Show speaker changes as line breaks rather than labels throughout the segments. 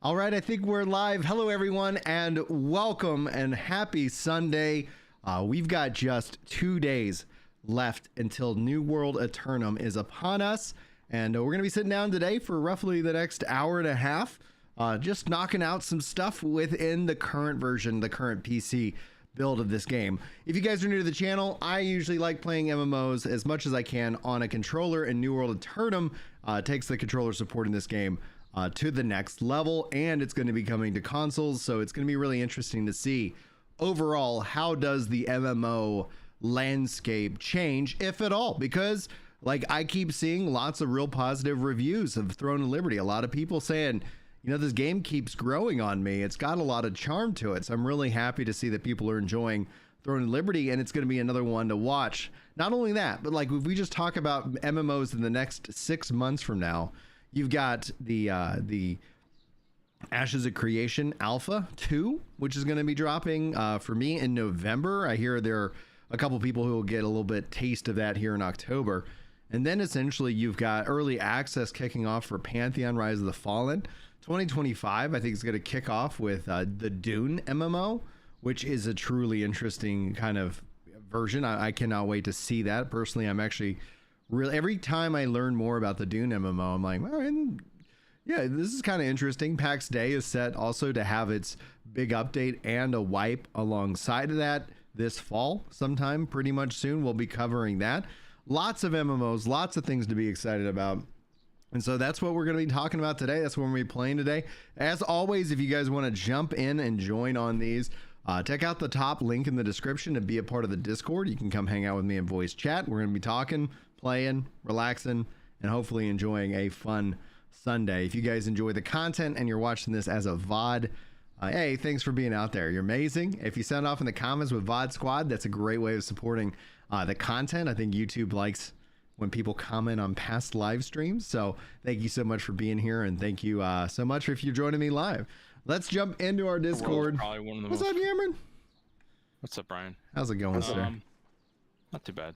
All right, I think we're live. Hello, everyone, and welcome and happy Sunday. We've got just 2 days left until New World Aternum is upon us, and we're going to be sitting down today for roughly the next hour and a half, just knocking out some stuff within the current version, the current PC build of this game. If you guys are new to the channel, I usually like playing MMOs as much as I can on a controller, and New World Aternum takes the controller support in this game to the next level, and it's going to be coming to consoles, so it's going to be really interesting to see overall how does the MMO landscape change, if at all, because like I keep seeing lots of real positive reviews of Throne of Liberty. A lot of people saying, you know, this game keeps growing on me. It's got a lot of charm to it, so I'm really happy to see that people are enjoying Throne of Liberty, and it's going to be another one to watch. Not only that, but like if we just talk about MMOs in the next 6 months from now, you've got the Ashes of Creation Alpha 2, which is going to be dropping for me in November. I hear there are a couple people who will get a little bit taste of that here in October. And then essentially you've got early access kicking off for Pantheon Rise of the Fallen. 2025, I think, is going to kick off with the Dune MMO, which is a truly interesting kind of version. I cannot wait to see that. Personally, I'm actually really, every time I learn more about the Dune MMO, I'm like, well, yeah, this is kind of interesting. PAX Day is set also to have its big update and a wipe alongside of that this fall sometime pretty much soon. We'll be covering that. Lots of MMOs, lots of things to be excited about. And so that's what we're going to be talking about today. That's what we're going to be playing today. As always, if you guys want to jump in and join on these, check out the top link in the description to be a part of the Discord. You can come hang out with me in voice chat. We're going to be talking, playing, relaxing, and hopefully enjoying a fun Sunday. If you guys enjoy the content and you're watching this as a VOD, hey, thanks for being out there. You're amazing. If you sound off in the comments with VOD Squad, that's a great way of supporting the content. I think YouTube likes when people comment on past live streams. So thank you so much for being here, and thank you so much if you're joining me live. Let's jump into our Discord. What's up, Cameron?
What's up, Brian?
How's it going, sir?
Not too bad.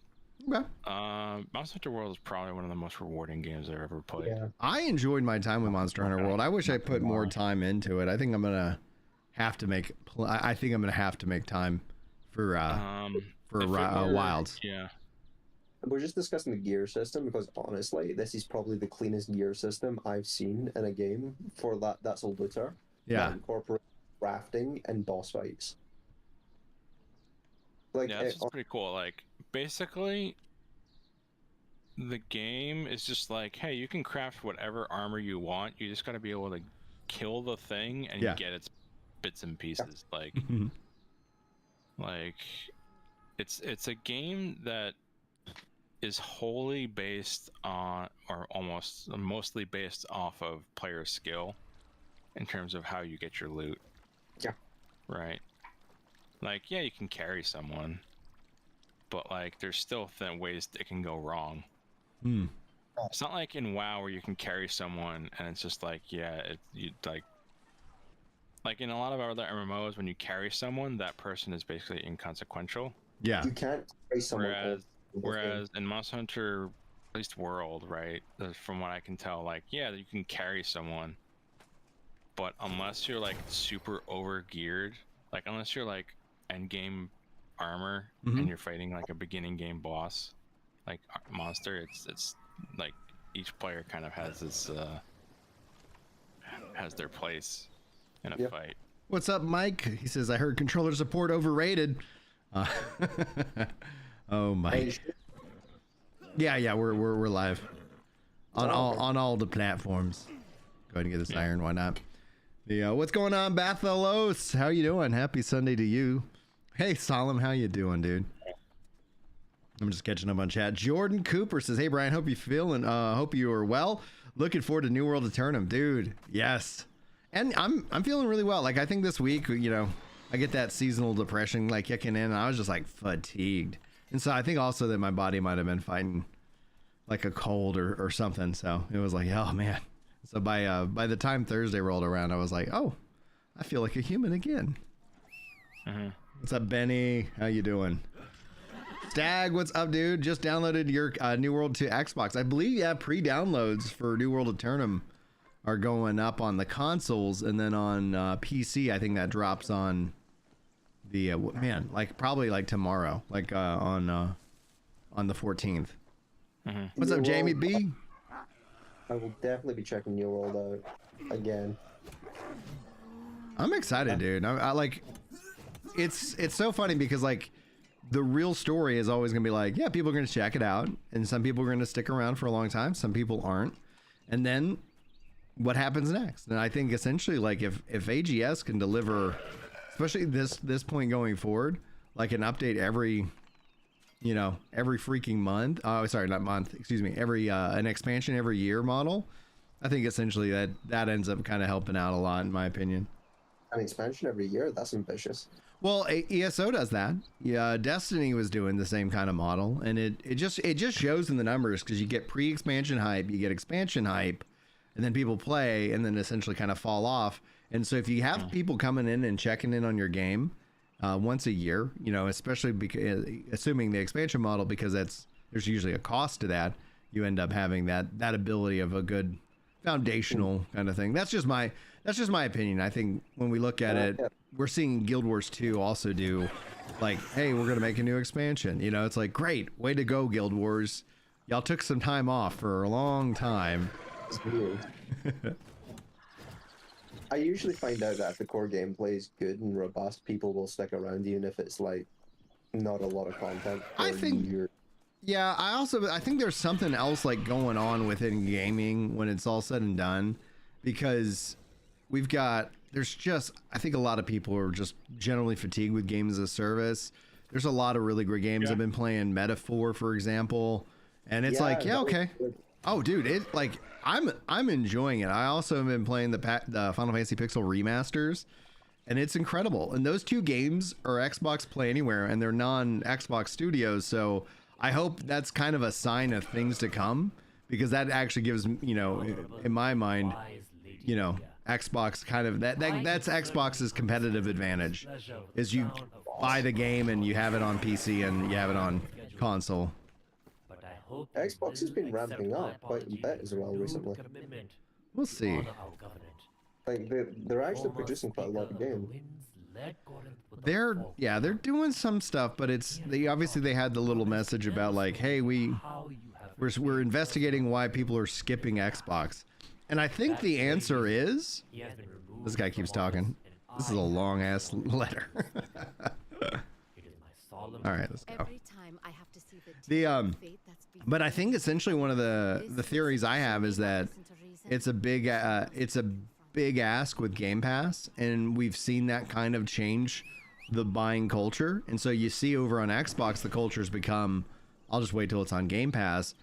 Okay.
Monster Hunter World is probably one of the most rewarding games I've ever played.
Yeah. I enjoyed my time with Monster Hunter World. I wish I put more time into it. I think I'm gonna have to make. I think I'm gonna have to make time for Wilds.
Yeah.
We're just discussing the gear system because honestly, this is probably the cleanest gear system I've seen in a game for that's a looter.
Yeah.
That incorporates rafting and boss fights. Like,
yeah, it's pretty cool. Like, basically, the game is just like, hey, you can craft whatever armor you want. You just got to be able to kill the thing and get its bits and pieces. Like, like, it's a game that is wholly based on, or almost mostly based off of player skill in terms of how you get your loot.
Yeah.
Right. Like, yeah, you can carry someone, but like there's still ways it can go wrong. It's not like in WoW where you can carry someone and it's just like, yeah, you like in a lot of other MMOs, when you carry someone, that person is basically inconsequential.
Yeah. You can't carry someone.
Whereas in Monster Hunter, at least World, right, from what I can tell, like, yeah, you can carry someone, but unless you're like super over geared, like unless you're like end game armor and you're fighting like a beginning game boss like monster, it's like each player kind of has this has their place in a fight.
What's up, Mike? He says, I heard controller support overrated. Oh, Mike. Yeah, we're live on all the platforms. Go ahead and get this iron, why not? What's going on, Bathalos? How you doing? Happy Sunday to you. Hey, Solemn, how you doing, dude? I'm just catching up on chat. Jordan Cooper says, hey, Brian, hope you are well. Looking forward to New World Aternum, dude. Yes. And I'm feeling really well. Like, I think this week, you know, I get that seasonal depression like kicking in, and I was just like fatigued. And so I think also that my body might have been fighting like a cold or something. So it was like, oh man. So by the time Thursday rolled around, I was like, oh, I feel like a human again. What's up, Benny? How you doing? Stag, what's up, dude? Just downloaded your New World to Xbox. I believe you have pre-downloads for New World Aternum are going up on the consoles, and then on PC, I think that drops on the man, like probably like tomorrow, like on the 14th. What's up, Jamie B?
I will definitely be checking your Rollout again.
I'm excited, dude. I like. It's so funny because like the real story is always gonna be like, yeah, people are gonna check it out, and some people are gonna stick around for a long time, some people aren't, and then what happens next? And I think essentially, like if AGS can deliver, especially this point going forward, like an update every, you know, every freaking month. Oh, sorry, not month. Excuse me. Every an expansion every year model. I think essentially that ends up kind of helping out a lot, in my opinion.
An expansion every year? That's ambitious.
Well, ESO does that. Yeah, Destiny was doing the same kind of model, and it just shows in the numbers because you get pre-expansion hype, you get expansion hype, and then people play, and then essentially kind of fall off. And so if you have people coming in and checking in on your game once a year, you know, especially because assuming the expansion model, because there's usually a cost to that, you end up having that ability of a good foundational kind of thing. That's just my opinion. I think when we look at it, we're seeing Guild Wars 2 also do like, hey, we're gonna make a new expansion. You know, it's like, great, way to go, Guild Wars. Y'all took some time off for a long time.
It's weird. I usually find out that if the core gameplay is good and robust, people will stick around even if it's like not a lot of content.
I think. Yeah, I think there's something else like going on within gaming when it's all said and done, because there's just, I think a lot of people are just generally fatigued with games as a service. There's a lot of really great games. I've been playing Metaphor, for example, and it's like, yeah, okay. Oh, dude, it like I'm enjoying it. I also have been playing the Final Fantasy Pixel remasters, and it's incredible. And those two games are Xbox Play Anywhere, and they're non-Xbox Studios, so I hope that's kind of a sign of things to come, because that actually gives, you know, in my mind, you know, Xbox kind of that's Xbox's competitive advantage, is you buy the game and you have it on PC and you have it on console.
Xbox has been ramping up quite a bit as well recently.
We'll see.
Like they're actually producing quite a lot of games.
They're doing some stuff, but obviously they had the little message about like, hey, we're investigating why people are skipping Xbox. And I think the answer is, this guy keeps talking. This is a long ass letter. All right, let's go. But I think essentially one of the theories I have is that it's a big ask with Game Pass, and we've seen that kind of change the buying culture. And so you see over on Xbox, the culture's become, I'll just wait till it's on Game Pass.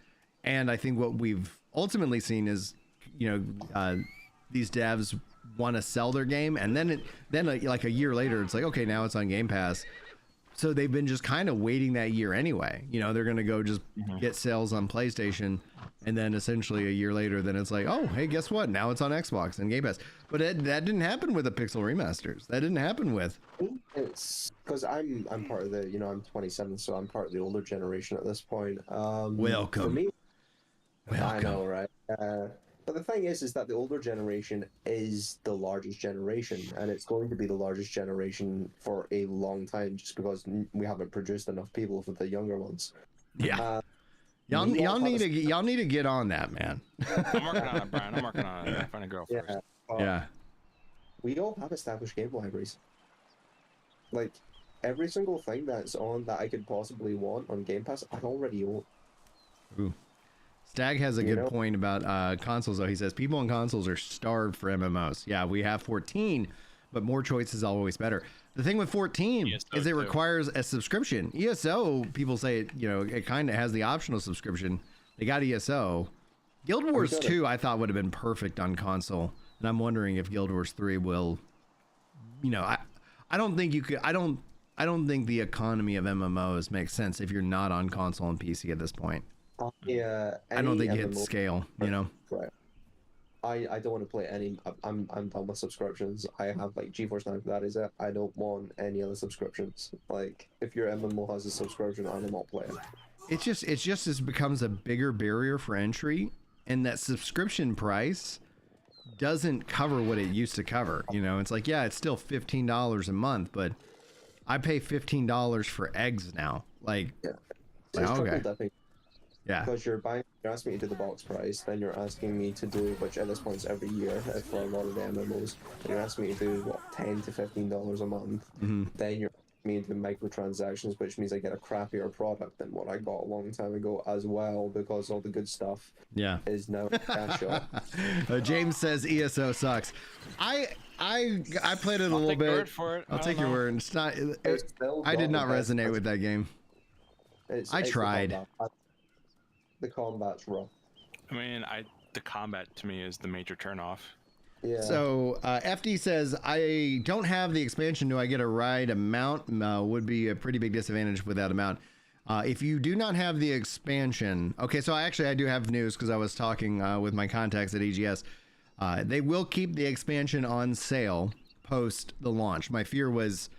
And I think what we've ultimately seen is, you know, these devs want to sell their game, and then like a year later, it's like, okay, now it's on Game Pass. So they've been just kind of waiting that year anyway. You know, they're going to go just get sales on PlayStation, and then essentially a year later, then it's like, oh, hey, guess what? Now it's on Xbox and Game Pass. But that didn't happen with the Pixel remasters. That didn't happen with.
It's because I'm part of the, you know, I'm 27, so I'm part of the older generation at this point.
Welcome.
For me,
Welcome.
I know, right? But the thing is that the older generation is the largest generation, and it's going to be the largest generation for a long time, just because we haven't produced enough people for the younger ones.
Yeah. Y'all need to get on that, man.
I'm working on it, Brian. I'm working on it. I'm trying to go first.
Yeah.
We all have established game libraries. Like, every single thing that's on that I could possibly want on Game Pass, I already own.
Ooh. Stag has a good point about consoles, though. He says people on consoles are starved for MMOs. Yeah, we have 14, but more choice is always better. The thing with 14 is it requires a subscription. ESO, people say, you know, it kind of has the optional subscription. They got ESO. Guild Wars 2, I thought would have been perfect on console, and I'm wondering if Guild Wars 3 will. You know, I don't think you could. I don't think the economy of MMOs makes sense if you're not on console and PC at this point.
Yeah,
I don't think it's scale, you know.
Right. I don't want to play any. I'm done with subscriptions. I have like GeForce Now. That is it. I don't want any other subscriptions. Like, if your MMO has a subscription, I'm not playing.
It just becomes a bigger barrier for entry, and that subscription price doesn't cover what it used to cover. You know, it's like, yeah, it's still $15 a month, but I pay $15 for eggs now. Like,
Yeah.
like,
It's
okay.
triple dipping.
Yeah.
Because you're asking me to do the box price, then you're asking me to do, which at this point is every year for a lot of the MMOs, and you're asking me to do, what, $10 to $15 a month. Then you're asking me to do microtransactions, which means I get a crappier product than what I got a long time ago as well, because all the good stuff is now cash shop.
James says ESO sucks. I played it a little bit.
Word for it.
I'll take your word. It's not. I did not resonate with that game. I tried.
The combat's rough.
I mean, the combat to me is the major turnoff.
Yeah.
So FD says, I don't have the expansion. Do I get a ride? A mount would be a pretty big disadvantage without a mount. If you do not have the expansion, okay. So I do have news because I was talking with my contacts at EGS. They will keep the expansion on sale post the launch. My fear was,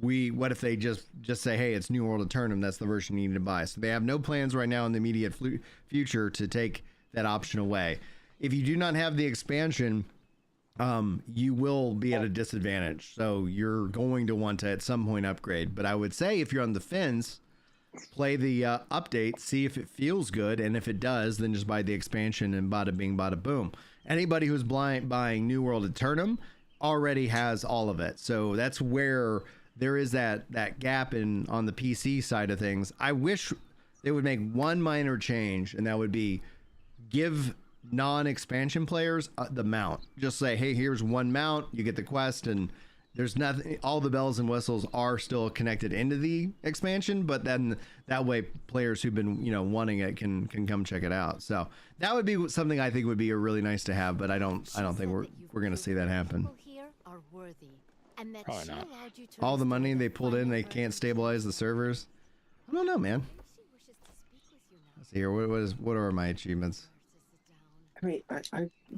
what if they just say, hey, it's New World Aternum, that's the version you need to buy. So they have no plans right now in the immediate future to take that option away. If you do not have the expansion, you will be at a disadvantage. So you're going to want to at some point upgrade. But I would say if you're on the fence, play the update, see if it feels good, and if it does, then just buy the expansion and bada bing, bada boom. Anybody who's buying New World Aternum already has all of it. So that's where there is that gap on the PC side of things. I wish they would make one minor change, and that would be give non-expansion players the mount. Just say, hey, here's one mount, you get the quest, and there's nothing, all the bells and whistles are still connected into the expansion, but then that way players who've been, wanting it can come check it out. So that would be something I think would be a really nice to have, but I don't think we're going to see that happen.
Probably not.
All the money they pulled in, they can't stabilize the servers. I don't know, man. Let's see here. What are my achievements?
I mean,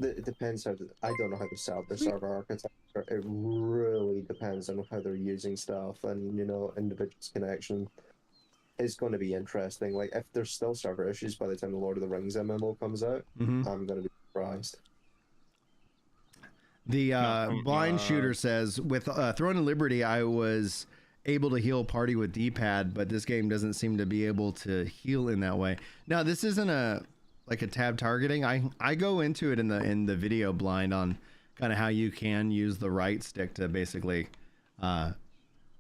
it depends how I don't know how to set up the server architecture. It really depends on how they're using stuff, and individuals' connection is going to be interesting. Like, if there's still server issues by the time the Lord of the Rings MMO comes out, I'm going to be surprised.
The blind shooter says, with Throne of Liberty, I was able to heal party with D-pad, but this game doesn't seem to be able to heal in that way. Now, this isn't a tab targeting. I go into it in the video blind on kind of how you can use the right stick to basically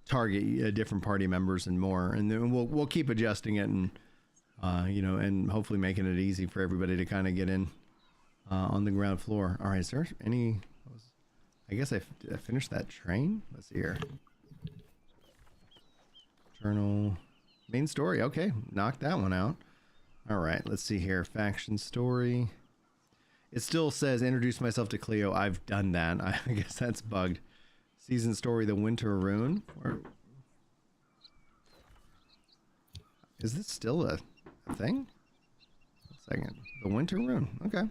target different party members and more, and then we'll keep adjusting it and and hopefully making it easy for everybody to kind of get in on the ground floor. All right, is there any? I guess I finished that train. Let's see here. Journal, main story. Okay, knocked that one out. All right, let's see here. Faction story. It still says introduce myself to Cleo. I've done that. I guess that's bugged. Season story, the Winter Rune. Is this still a thing? 1 second. The Winter Rune. Okay.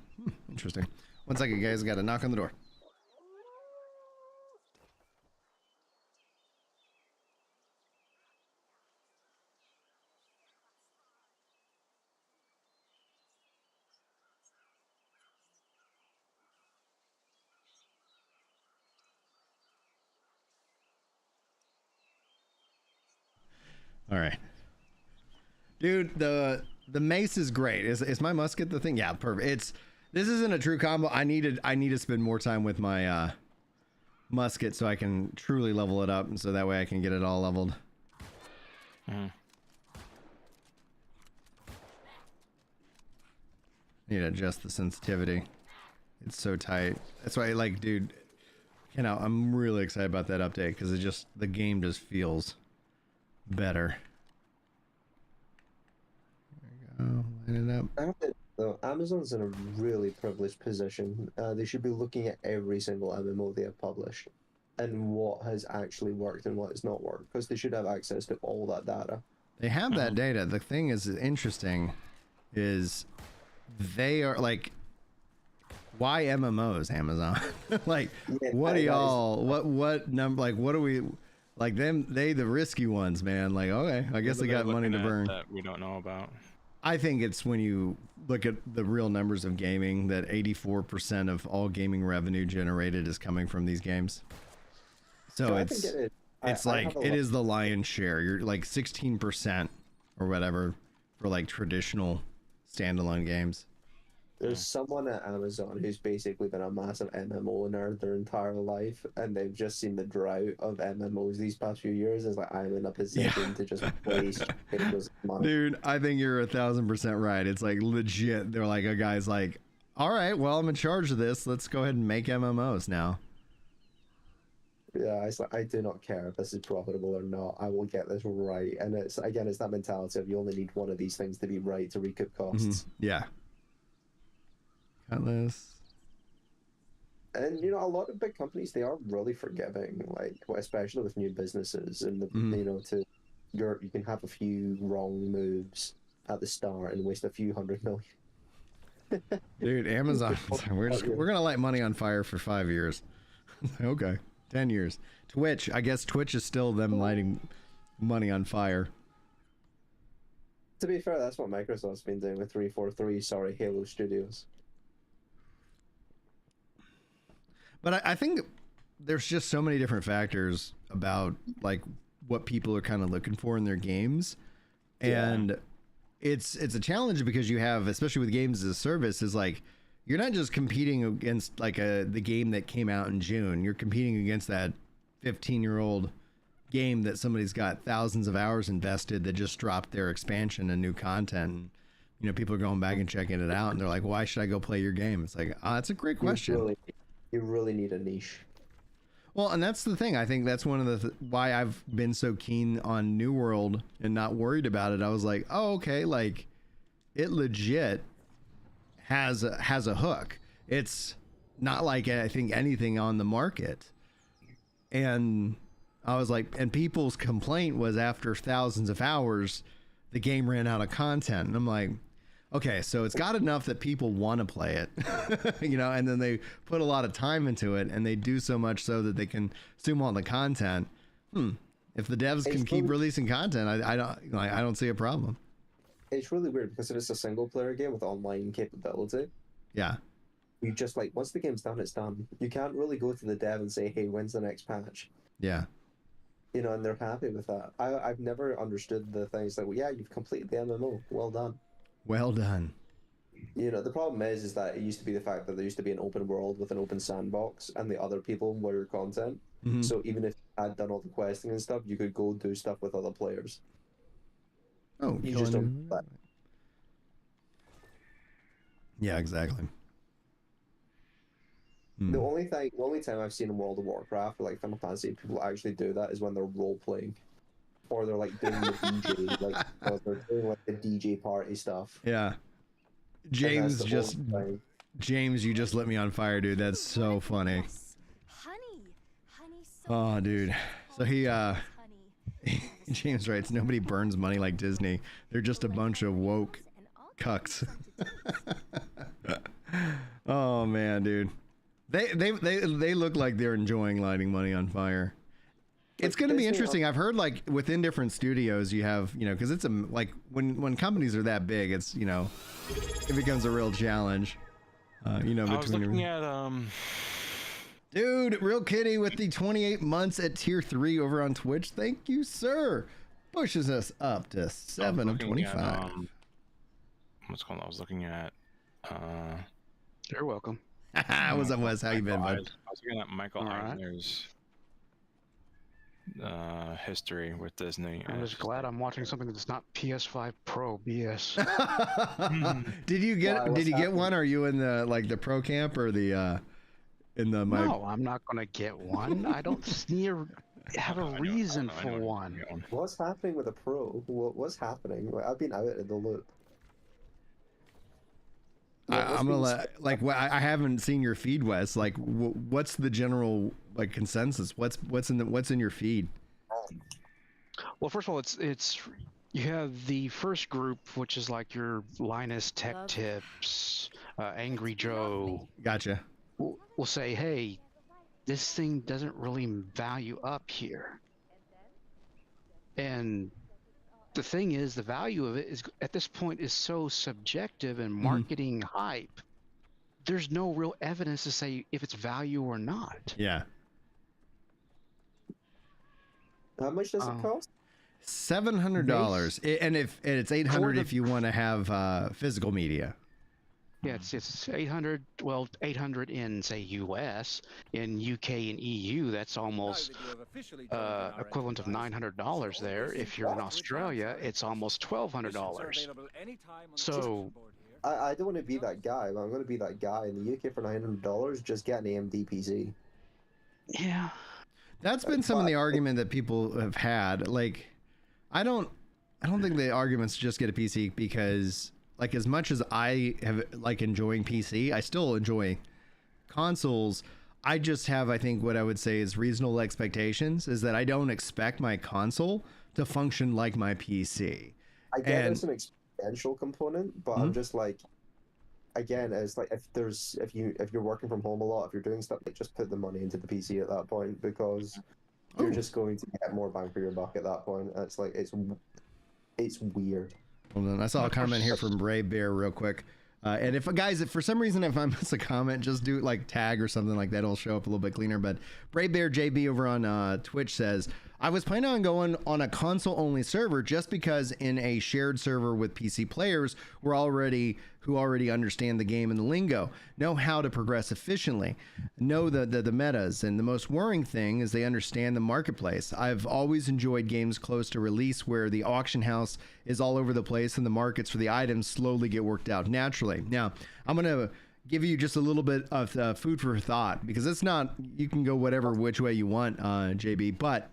Interesting. 1 second, guys. Got a knock on the door. All right, dude. The mace is great. Is my musket the thing? Yeah, perfect. This isn't a true combo. I need to spend more time with my musket so I can truly level it up, and so that way I can get it all leveled. Need to adjust the sensitivity. It's so tight. That's why, dude. I'm really excited about that update because the game just feels better. There we go. Line it up.
Amazon's in a really privileged position. They should be looking at every single MMO they have published and what has actually worked and what has not worked, because they should have access to all that data.
They have that data. The thing is interesting is they are why MMOs, Amazon? What do y'all, what number, what do we, they the risky ones, man. Okay, I guess they got money to burn.
That we don't know about.
I think it's when you look at the real numbers of gaming that 84% of all gaming revenue generated is coming from these games. So
I
it's
think it is.
it's like it is the lion's share. You're like 16% or whatever for like traditional standalone games.
There's someone at Amazon who's basically been a massive MMO nerd their entire life, and they've just seen the drought of MMOs these past few years. It's like, I'm in a position to just waste people's money.
Dude, I think you're 1,000% right. It's like legit. They're like, a guy's like, all right, well, I'm in charge of this. Let's go ahead and make MMOs now.
Yeah, it's like, I do not care if this is profitable or not. I will get this right. And it's that mentality of you only need one of these things to be right to recoup costs.
Yeah. Cutlass.
And a lot of big companies, they are really forgiving, like especially with new businesses, and you can have a few wrong moves at the start and waste a few $100 million.
Dude, Amazon, we're gonna light money on fire for 5 years. Okay, 10 years. Twitch, I guess Twitch is still them lighting money on fire.
To be fair, that's what Microsoft's been doing with Halo Studios.
But I think there's just so many different factors about like what people are kind of looking for in their games, and it's a challenge because you have, especially with games as a service, is like you're not just competing against like the game that came out in June. You're competing against that 15-year-old game that somebody's got thousands of hours invested that just dropped their expansion and new content. And, people are going back and checking it out, and they're like, "Why should I go play your game?" It's like, that's a great question.
You really need a niche.
Well, and that's the thing. I think that's one of the why I've been so keen on New World and not worried about it. I was like, oh, okay, like it legit has a hook. It's not like I think anything on the market. And I was like, and people's complaint was after thousands of hours, the game ran out of content. And I'm like, okay, so it's got enough that people want to play it, and then they put a lot of time into it, and they do so much so that they can consume all the content. If the devs can keep releasing content, I don't see a problem.
It's really weird because it's a single player game with online capability.
Yeah.
You just once the game's done, it's done. You can't really go to the dev and say, hey, when's the next patch?
Yeah.
And they're happy with that. I've never understood the things like, well, yeah, you've completed the MMO. Well done.
Well done.
The problem is that it used to be the fact that there used to be an open world with an open sandbox, and the other people were your content. So even if you had done all the questing and stuff, you could go do stuff with other players.
Oh,
you just don't.
Yeah, exactly.
The only time I've seen in World of Warcraft or like Final Fantasy people actually do that is when they're role playing, or they're like doing the DJ, or they're doing like the DJ party stuff.
Yeah. James, you just lit me on fire, dude. That's so funny. Oh, dude. So James writes, nobody burns money like Disney. They're just a bunch of woke cucks. Oh man, dude. They look like they're enjoying lighting money on fire. It's going to be interesting. I've heard like within different studios you have, because it's like when companies are that big, it's, it becomes a real challenge.
I was looking at
dude, Real Kitty with the 28 months at tier 3 over on Twitch. Thank you, sir. Pushes us up to 7 of 25.
What's going on? I was looking at
you're welcome.
What's up, Wes? How you been, bud?
I was looking at Michael Eisner's history with Disney.
I'm just glad I'm watching something that's not PS5 Pro BS.
Did you get one? Are you in the pro camp or the
No, I'm not gonna get one. I don't have a reason for one.
What's happening with a pro? What's happening? I've been out in the loop.
I'm gonna I haven't seen your feed, Wes. Like, what's the general consensus? What's in your feed?
Well, first of all, it's you have the first group, which is like your Linus Tech Tips, Angry Joe.
Gotcha.
Will say, hey, this thing doesn't really value up here, and the thing is, the value of it is at this point is so subjective and marketing hype. There's no real evidence to say if it's value or not.
Yeah.
How much does it cost?
$700, and it's $800 if you want to have physical media.
Yeah, it's 800. Well, 800 in say U.S. In UK and EU, that's almost equivalent of $900 there. If you're in Australia, it's almost $1,200. So
I don't want to be that guy, but I'm going to be that guy in the UK for $900. Just get an AMD PC.
Yeah,
that's been some of the argument that people have had. Like, I don't think the argument's just get a PC because, like, as much as I have like enjoying PC, I still enjoy consoles. I just have, I think, what I would say is reasonable expectations is that I don't expect my console to function like my PC.
I get there's an experiential component, but I'm just like, again, it's like if you're working from home a lot, if you're doing stuff, like just put the money into the PC at that point because you're just going to get more bang for your buck at that point. It's like it's weird.
Hold on, I saw a comment here from Brave Bear real quick. And if for some reason, if I miss a comment, just do like tag or something like that. It'll show up a little bit cleaner. But Brave Bear JB over on Twitch says, I was planning on going on a console only server just because in a shared server with PC players who already understand the game and the lingo, know how to progress efficiently, know the metas. And the most worrying thing is they understand the marketplace. I've always enjoyed games close to release where the auction house is all over the place and the markets for the items slowly get worked out naturally. Now, I'm going to give you just a little bit of food for thought because it's not, you can go whatever which way you want, JB, but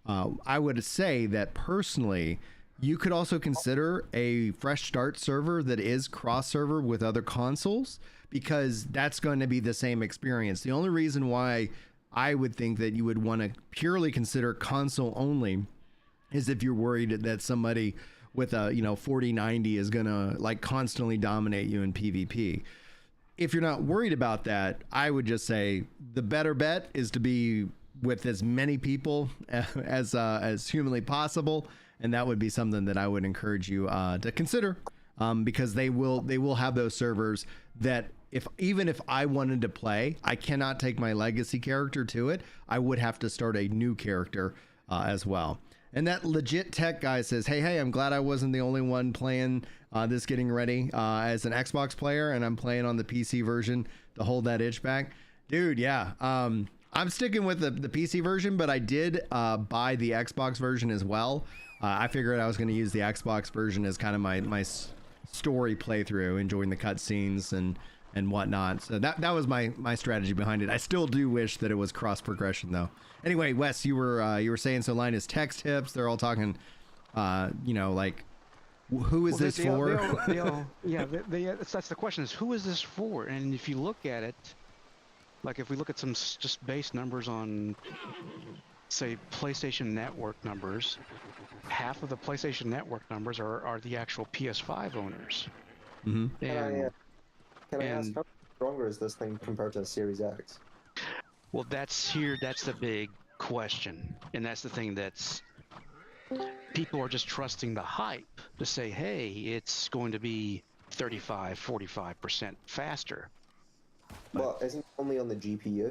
I would say that personally, you could also consider a fresh start server that is cross server with other consoles because that's going to be the same experience. The only reason why I would think that you would want to purely consider console only is if you're worried that somebody with a 4090 is going to like constantly dominate you in PvP. If you're not worried about that, I would just say the better bet is to be with as many people as humanly possible, and that would be something that I would encourage you to consider because they will have those servers that even if I wanted to play, I cannot take my legacy character to it. I would have to start a new character as well. And that legit tech guy says, hey, I'm glad I wasn't the only one playing this getting ready as an Xbox player, and I'm playing on the PC version to hold that itch back. Dude, yeah. I'm sticking with the PC version, but I did buy the Xbox version as well. I figured I was going to use the Xbox version as kind of my story playthrough, enjoying the cutscenes and whatnot. So that was my strategy behind it. I still do wish that it was cross progression though. Anyway, Wes, you were saying so. Linus text tips. They're all talking, like who is this for?
That's the question: is who is this for? And if you look at it. Like if we look at some just base numbers on, say, PlayStation Network numbers, half of the PlayStation Network numbers are the actual PS5 owners.
Can I ask how stronger is this thing compared to the Series X?
Well, that's the big question, and that's the thing that's people are just trusting the hype to say, hey, it's going to be 35-45% faster.
Well, isn't it only on the GPU?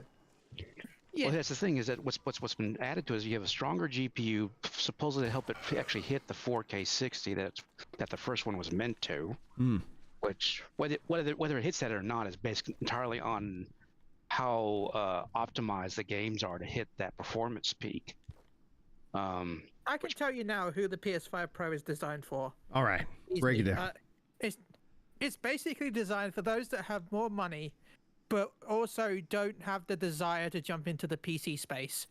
Yeah. Well, that's the thing is that what's been added to it is you have a stronger GPU, supposedly to help it actually hit the 4K 60 that the first one was meant to. Which whether it hits that or not is based entirely on how optimized the games are to hit that performance peak.
I can tell you now who the PS5 Pro is designed for.
All right, break it down.
It's basically designed for those that have more money, but also don't have the desire to jump into the PC space.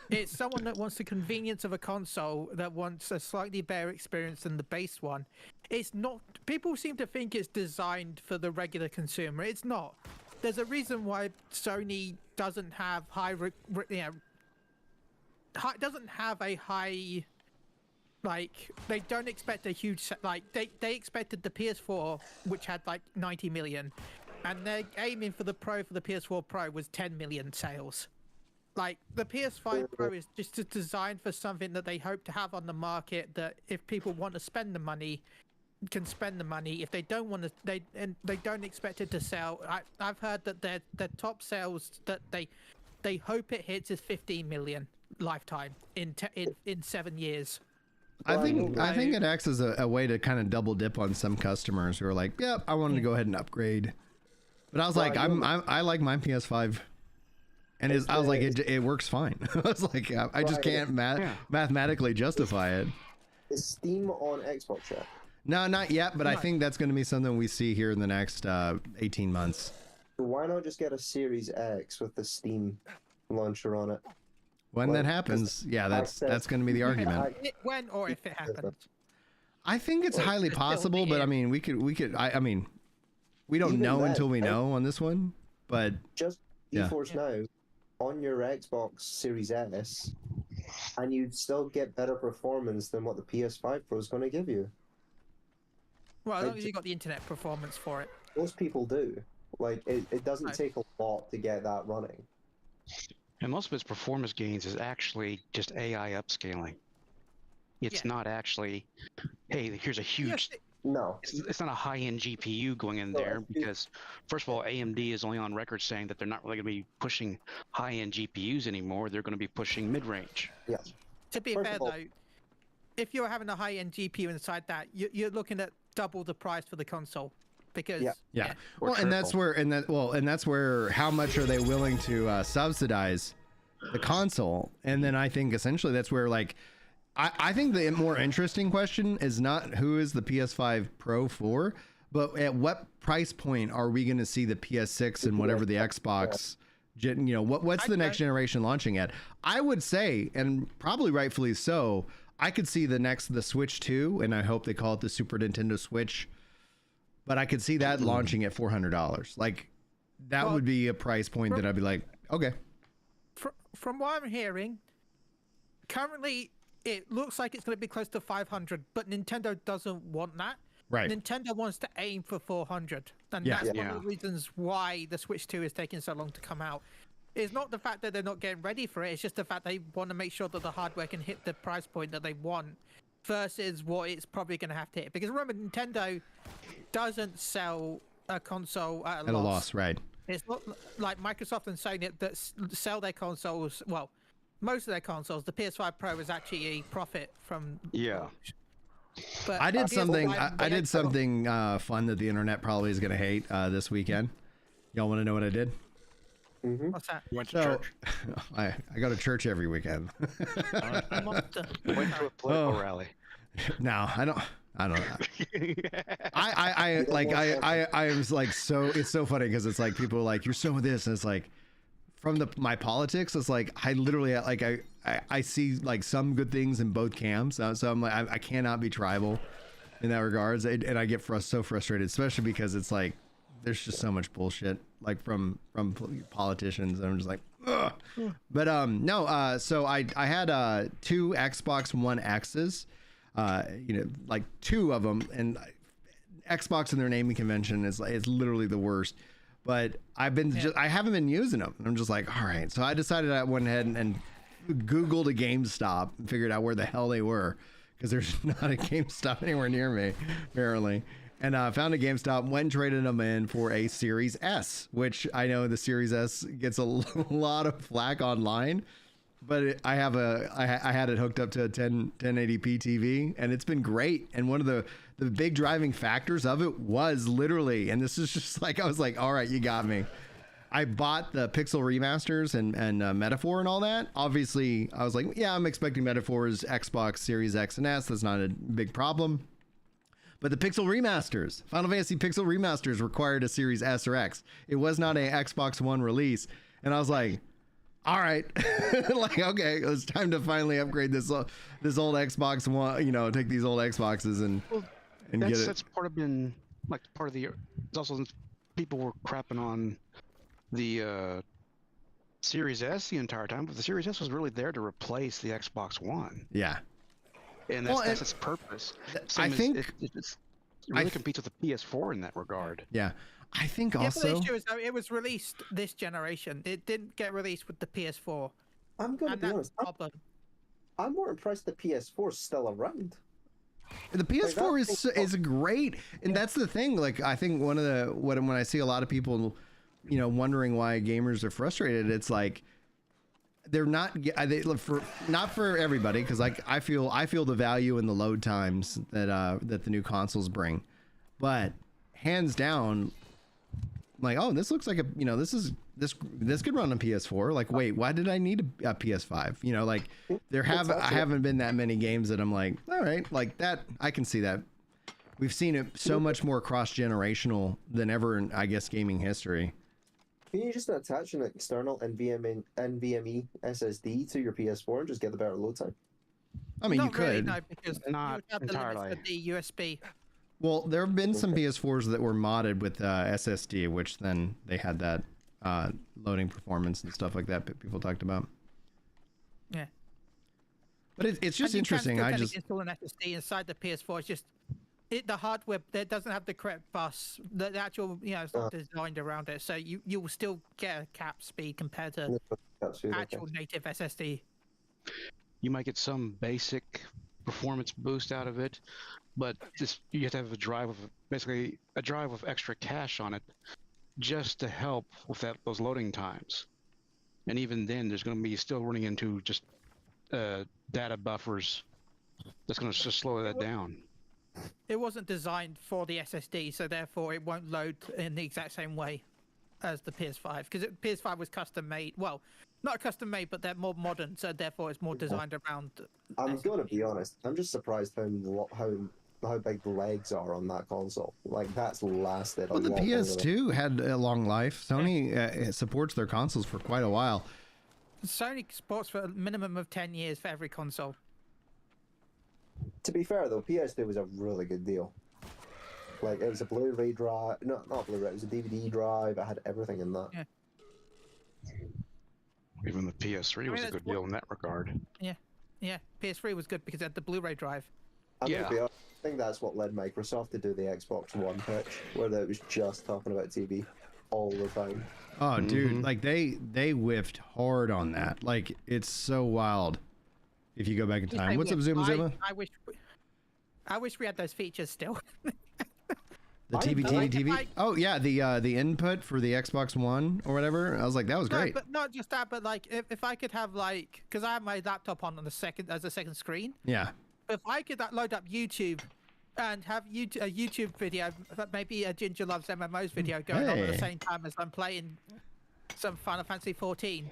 It's someone that wants the convenience of a console, that wants a slightly better experience than the base one. It's not. People seem to think it's designed for the regular consumer. It's not. There's a reason why Sony doesn't have doesn't have a high. Like, they don't expect a huge like they expected the PS4, which had like 90 million, and they're aiming for the PS4 Pro was 10 million sales. like the PS5 Pro is just designed for something that they hope to have on the market, that if people want to spend the money, can spend the money. If they don't want to, they don't expect it to sell. I've heard that their top sales that they hope it hits is 15 million lifetime in 7 years.
I think it acts as a way to kind of double dip on some customers who are like, "Yep, I wanted to go ahead and upgrade," but I was like, I like my PS5, and I was like, it works fine. I was like, I just can't mathematically justify it.
Is Steam on Xbox yet?
No, not yet, but I think that's going to be something we see here in the next 18 months.
Why not just get a Series X with the Steam launcher on it?
When that happens, yeah, that's going to be the argument.
When or if it happens.
I think it's highly possible, but I mean, we could. I mean, we don't
Even
know
then,
until we know on this one. But
just GeForce Now on your Xbox Series S, and you'd still get better performance than what the PS5 Pro is going to give you.
Well, as long as you got the internet performance for it.
Most people do. Like, it doesn't take a lot to get that running.
And most of its performance gains is actually just AI upscaling. It's not actually, hey, here's a huge...
No.
It's not a high-end GPU going in there because, first of all, AMD is only on record saying that they're not really going to be pushing high-end GPUs anymore. They're going to be pushing mid-range.
Yeah.
To be fair, though, if you're having a high-end GPU inside that, you're looking at double the price for the console. Because
well, and that's where how much are they willing to subsidize the console? And then I think essentially that's where, like, I think the more interesting question is not who is the PS5 Pro for, but at what price point are we going to see the PS6 and whatever the Xbox, what's the next generation launching at? I would say, and probably rightfully so, I could see the Switch 2, and I hope they call it the Super Nintendo Switch. But I could see that launching at $400. Like, that would be a price point that I'd be like, okay.
From what I'm hearing, currently it looks like it's going to be close to 500, but Nintendo doesn't want that.
Right.
Nintendo wants to aim for 400, and that's one of the reasons why the Switch 2 is taking so long to come out. It's not the fact that they're not getting ready for it; it's just the fact they want to make sure that the hardware can hit the price point that they want, versus what it's probably going to have to hit. Because remember, Nintendo doesn't sell a console at a loss.
Right.
It's not like Microsoft and Sony that sell their consoles. Well, most of their consoles. The PS5 Pro is actually a profit from.
Yeah.
But
I did something. I did something fun that the internet probably is going to hate this weekend. Y'all want to know what I did?
Mm-hmm.
What's that?
You went to church.
I go to church every weekend.
Went to a political rally.
No, I don't know. I was like, so it's so funny because it's like people are like, you're so this, and it's like from my politics, it's like I literally like I see like some good things in both camps, so I'm like I cannot be tribal in that regards, and I get so frustrated, especially because it's like there's just so much bullshit like from politicians, and I'm just like, ugh. But no, so I had 2 Xbox One X's. Like 2 of them, and Xbox in their naming convention is literally the worst. But I haven't been using them. I'm just like, all right. So I decided I went ahead and Googled a GameStop and figured out where the hell they were, because there's not a GameStop anywhere near me, apparently. And I found a GameStop, went and traded them in for a Series S, which I know the Series S gets a lot of flack online. But I had it hooked up to a 1080p TV, and it's been great. And one of the big driving factors of it was literally, and this is just like, I was like, all right, you got me. I bought the Pixel remasters and Metaphor and all that. Obviously, I was like, yeah, I'm expecting Metaphor's Xbox Series X and S. That's not a big problem. But the Pixel remasters, Final Fantasy Pixel remasters required a Series S or X. It was not a Xbox One release. And I was like, all right, like, okay, it's time to finally upgrade this old Xbox One, take these old Xboxes and get it.
That's part of the, it's also since people were crapping on the Series S the entire time, but the Series S was really there to replace the Xbox One.
Yeah.
And that's its purpose.
I think
really competes with the PS4 in that regard.
Yeah. I think
Yeah, but the
also
issue is, though, it was released this generation. It didn't get released with the PS4.
I'm going to
And
be
that's
honest.
the problem.
I'm more impressed the PS4 is still around.
the PS4
Like,
is great, and that's the thing. Like, I think one of the when I see a lot of people, wondering why gamers are frustrated, it's like they're not not for everybody, because like I feel the value in the load times that the new consoles bring, but hands down, like, oh, this looks like this could run on PS4. Like, wait, why did I need a PS5? Like I haven't been that many games that I'm like, all right, like that, I can see that. We've seen it so much more cross-generational than ever in, I guess, gaming history.
Can you just attach an external NVMe SSD to your PS4 and just get the better load time?
I mean,
Not
you
really,
could.
no, because
Not
you would have
entirely.
the limits for the USB.
Well, there have been some PS4s that were modded with SSD, which then they had that loading performance and stuff like that people talked about.
Yeah.
But it's just interesting. I just
install an SSD inside the PS4. It's just the hardware that doesn't have the correct bus. The actual, it's not designed around it, so you will still get a cap speed compared to actual native SSD.
You might get some basic performance boost out of it, but you have to have basically a drive with extra cache on it, just to help with those loading times. And even then, there's going to be still running into just data buffers. That's going to just slow that down.
It wasn't designed for the SSD, so therefore it won't load in the exact same way as the PS5, because PS5 was custom made. Well, not custom made, but they're more modern, so therefore it's more designed around.
I'm going to be honest. I'm just surprised how big the legs are on that console. Like, that's lasted.
Well, the PS2 had a long life. Sony supports their consoles for quite a while.
Sony supports for a minimum of 10 years for every console.
To be fair, though, PS2 was a really good deal. Like, it was a Blu-ray drive. No, not Blu-ray. It was a DVD drive. It had everything in that.
Yeah.
Even the PS3 was a good deal in that regard.
Yeah. PS3 was good because it had the Blu-ray drive.
I'm gonna be honest, I think that's what led Microsoft to do the Xbox One pitch, where it was just talking about TV all the time.
Oh, dude, like they whiffed hard on that. Like, it's so wild. If you go back in time, what's up, Zuma Zuma?
I wish we had those features still.
The TV. Oh yeah, the input for the Xbox One or whatever. I was like, that was great.
But not just that, but like if I could have because I have my laptop on the second screen.
Yeah.
If I could load up YouTube and have a YouTube video, maybe a Ginger Loves MMOs video going on at the same time as I'm playing some Final Fantasy 14.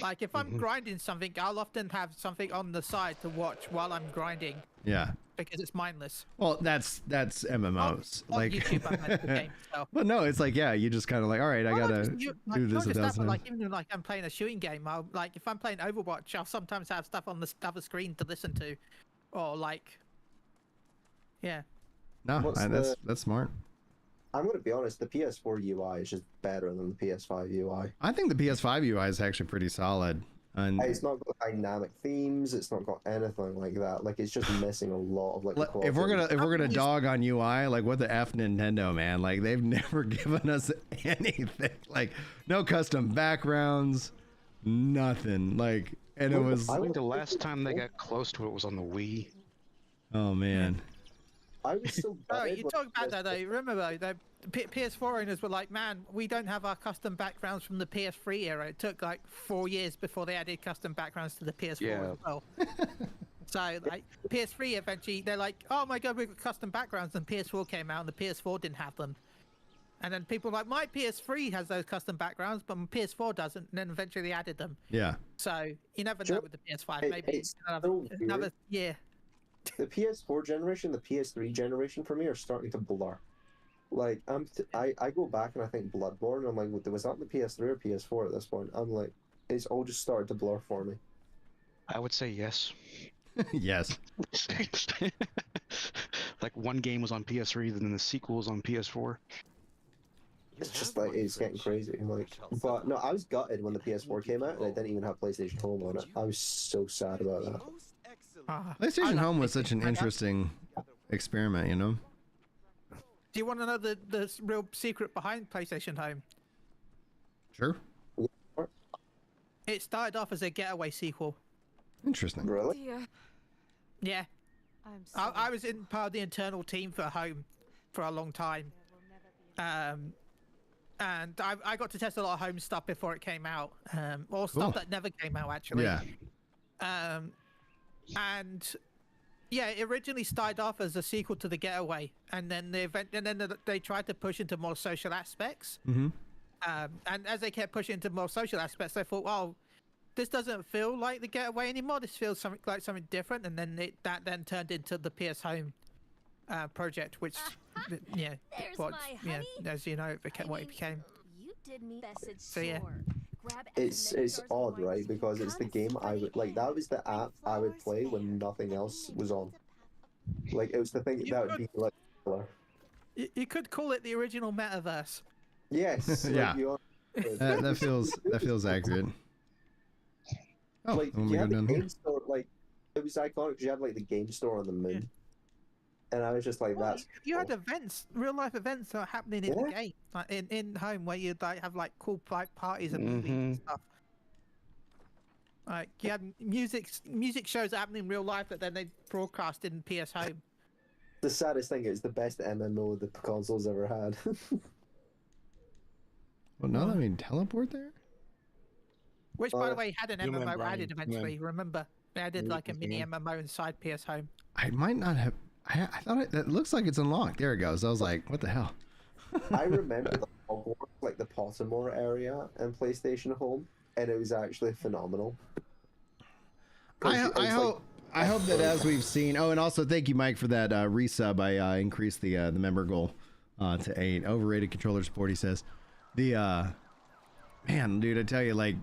Like, if I'm grinding something, I'll often have something on the side to watch while I'm grinding.
Yeah.
Because it's mindless.
Well, that's MMOs.
On
like
YouTube, I meant the game, so.
Well, no, it's like, yeah, you just kind of like, all right, I gotta do this.
Not just that, but like even like I'm playing a shooting game, if I'm playing Overwatch, I'll sometimes have stuff on the other screen to listen to, or like, yeah.
No, that's smart.
I'm going to be honest, the PS4 UI is just better than the PS5 UI.
I think the PS5 UI is actually pretty solid. And
it's not got dynamic themes. It's not got anything like that. Like, it's just missing a lot of like. The
if we're gonna dog on UI, like, what the F, Nintendo, man? Like, they've never given us anything. Like, no custom backgrounds, nothing. Like, and it was.
I think the last time they got close to it was on the Wii.
Oh man.
I was so.
Oh, you talk about that though. Remember though, the PS4 owners were like, "Man, we don't have our custom backgrounds from the PS3 era." It took like 4 years before they added custom backgrounds to the PS4 as well. So like PS3 eventually, they're like, "Oh my god, we've got custom backgrounds," and PS4 came out, and the PS4 didn't have them. And then people were like, "My PS3 has those custom backgrounds, but my PS4 doesn't." And then eventually they added them.
Yeah.
So you never know with the PS5. Maybe
it's
another year.
The PS4 generation, the PS3 generation for me are starting to blur. Like, I go back and I think Bloodborne, and I'm like, was that the PS3 or PS4 at this point? I'm like, it's all just started to blur for me.
I would say yes.
Yes.
Like, one game was on PS3, then the sequel was on PS4.
It's just like, it's getting crazy. Like, but no, I was gutted when the PS4 came out and I didn't even have PlayStation Home on it. I was so sad about that.
PlayStation Home was such an interesting experiment, you know?
Do you want to know the real secret behind PlayStation Home?
Sure.
It started off as a Getaway sequel.
Interesting.
Really?
Yeah. I was in part of the internal team for Home for a long time. And I got to test a lot of Home stuff before it came out. Or stuff that never came out, actually.
Yeah.
And yeah, it originally started off as a sequel to the Getaway, and then they tried to push into more social aspects.
Mm-hmm.
And as they kept pushing into more social aspects, they thought, well, this doesn't feel like the Getaway anymore. This feels like something different. And then that then turned into the PS Home project, which yeah, as you know, it became what it became.
You did me message
So yeah.
It's odd, right? Because it's the game I would like. That was the app I would play when nothing else was on. Like it was the thing that would be like.
You could call it the original metaverse.
Yes.
Yeah. That feels accurate. Oh,
like
when
you
we go
had the
down
game
here.
store, like it was iconic because you had like the game store on the moon, and I was just like,
Well,
that's.
you had events, real life events that are happening in the game, like in Home, where you'd like have like cool like parties and movies and stuff. Like you had music shows happening in real life that then they broadcast in PS Home.
The saddest thing is the best MMO the console's ever had.
Well, no, I mean teleport there.
Which, by the way, had an
Human
MMO
brain,
added eventually. Remember, they added like a mini MMO inside PS Home.
I might not have. I thought that looks like it's unlocked. There it goes. I was like, what the hell?
I remember the Hogwarts, like the Pottermore area in PlayStation Home, and it was actually phenomenal.
I hope that as we've seen. Oh, and also thank you, Mike, for that resub. I increased the member goal to 8. Overrated controller support. He says, man, dude, I tell you, like,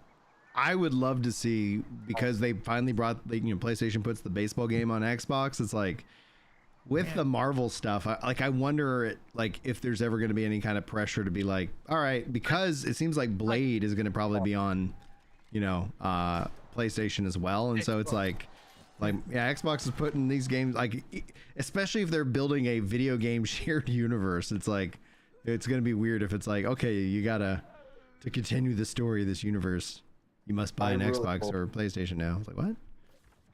I would love to see, because they finally brought PlayStation puts the baseball game on Xbox. It's like with the Marvel stuff. I wonder like if there's ever going to be any kind of pressure to be like, all right, because it seems like Blade is going to probably be on, PlayStation as well, and so it's like yeah, Xbox is putting these games, like, especially if they're building a video game shared universe. It's like it's going to be weird if it's like, okay, you gotta to continue the story of this universe. You must buy an Xbox or PlayStation now. It's like, what?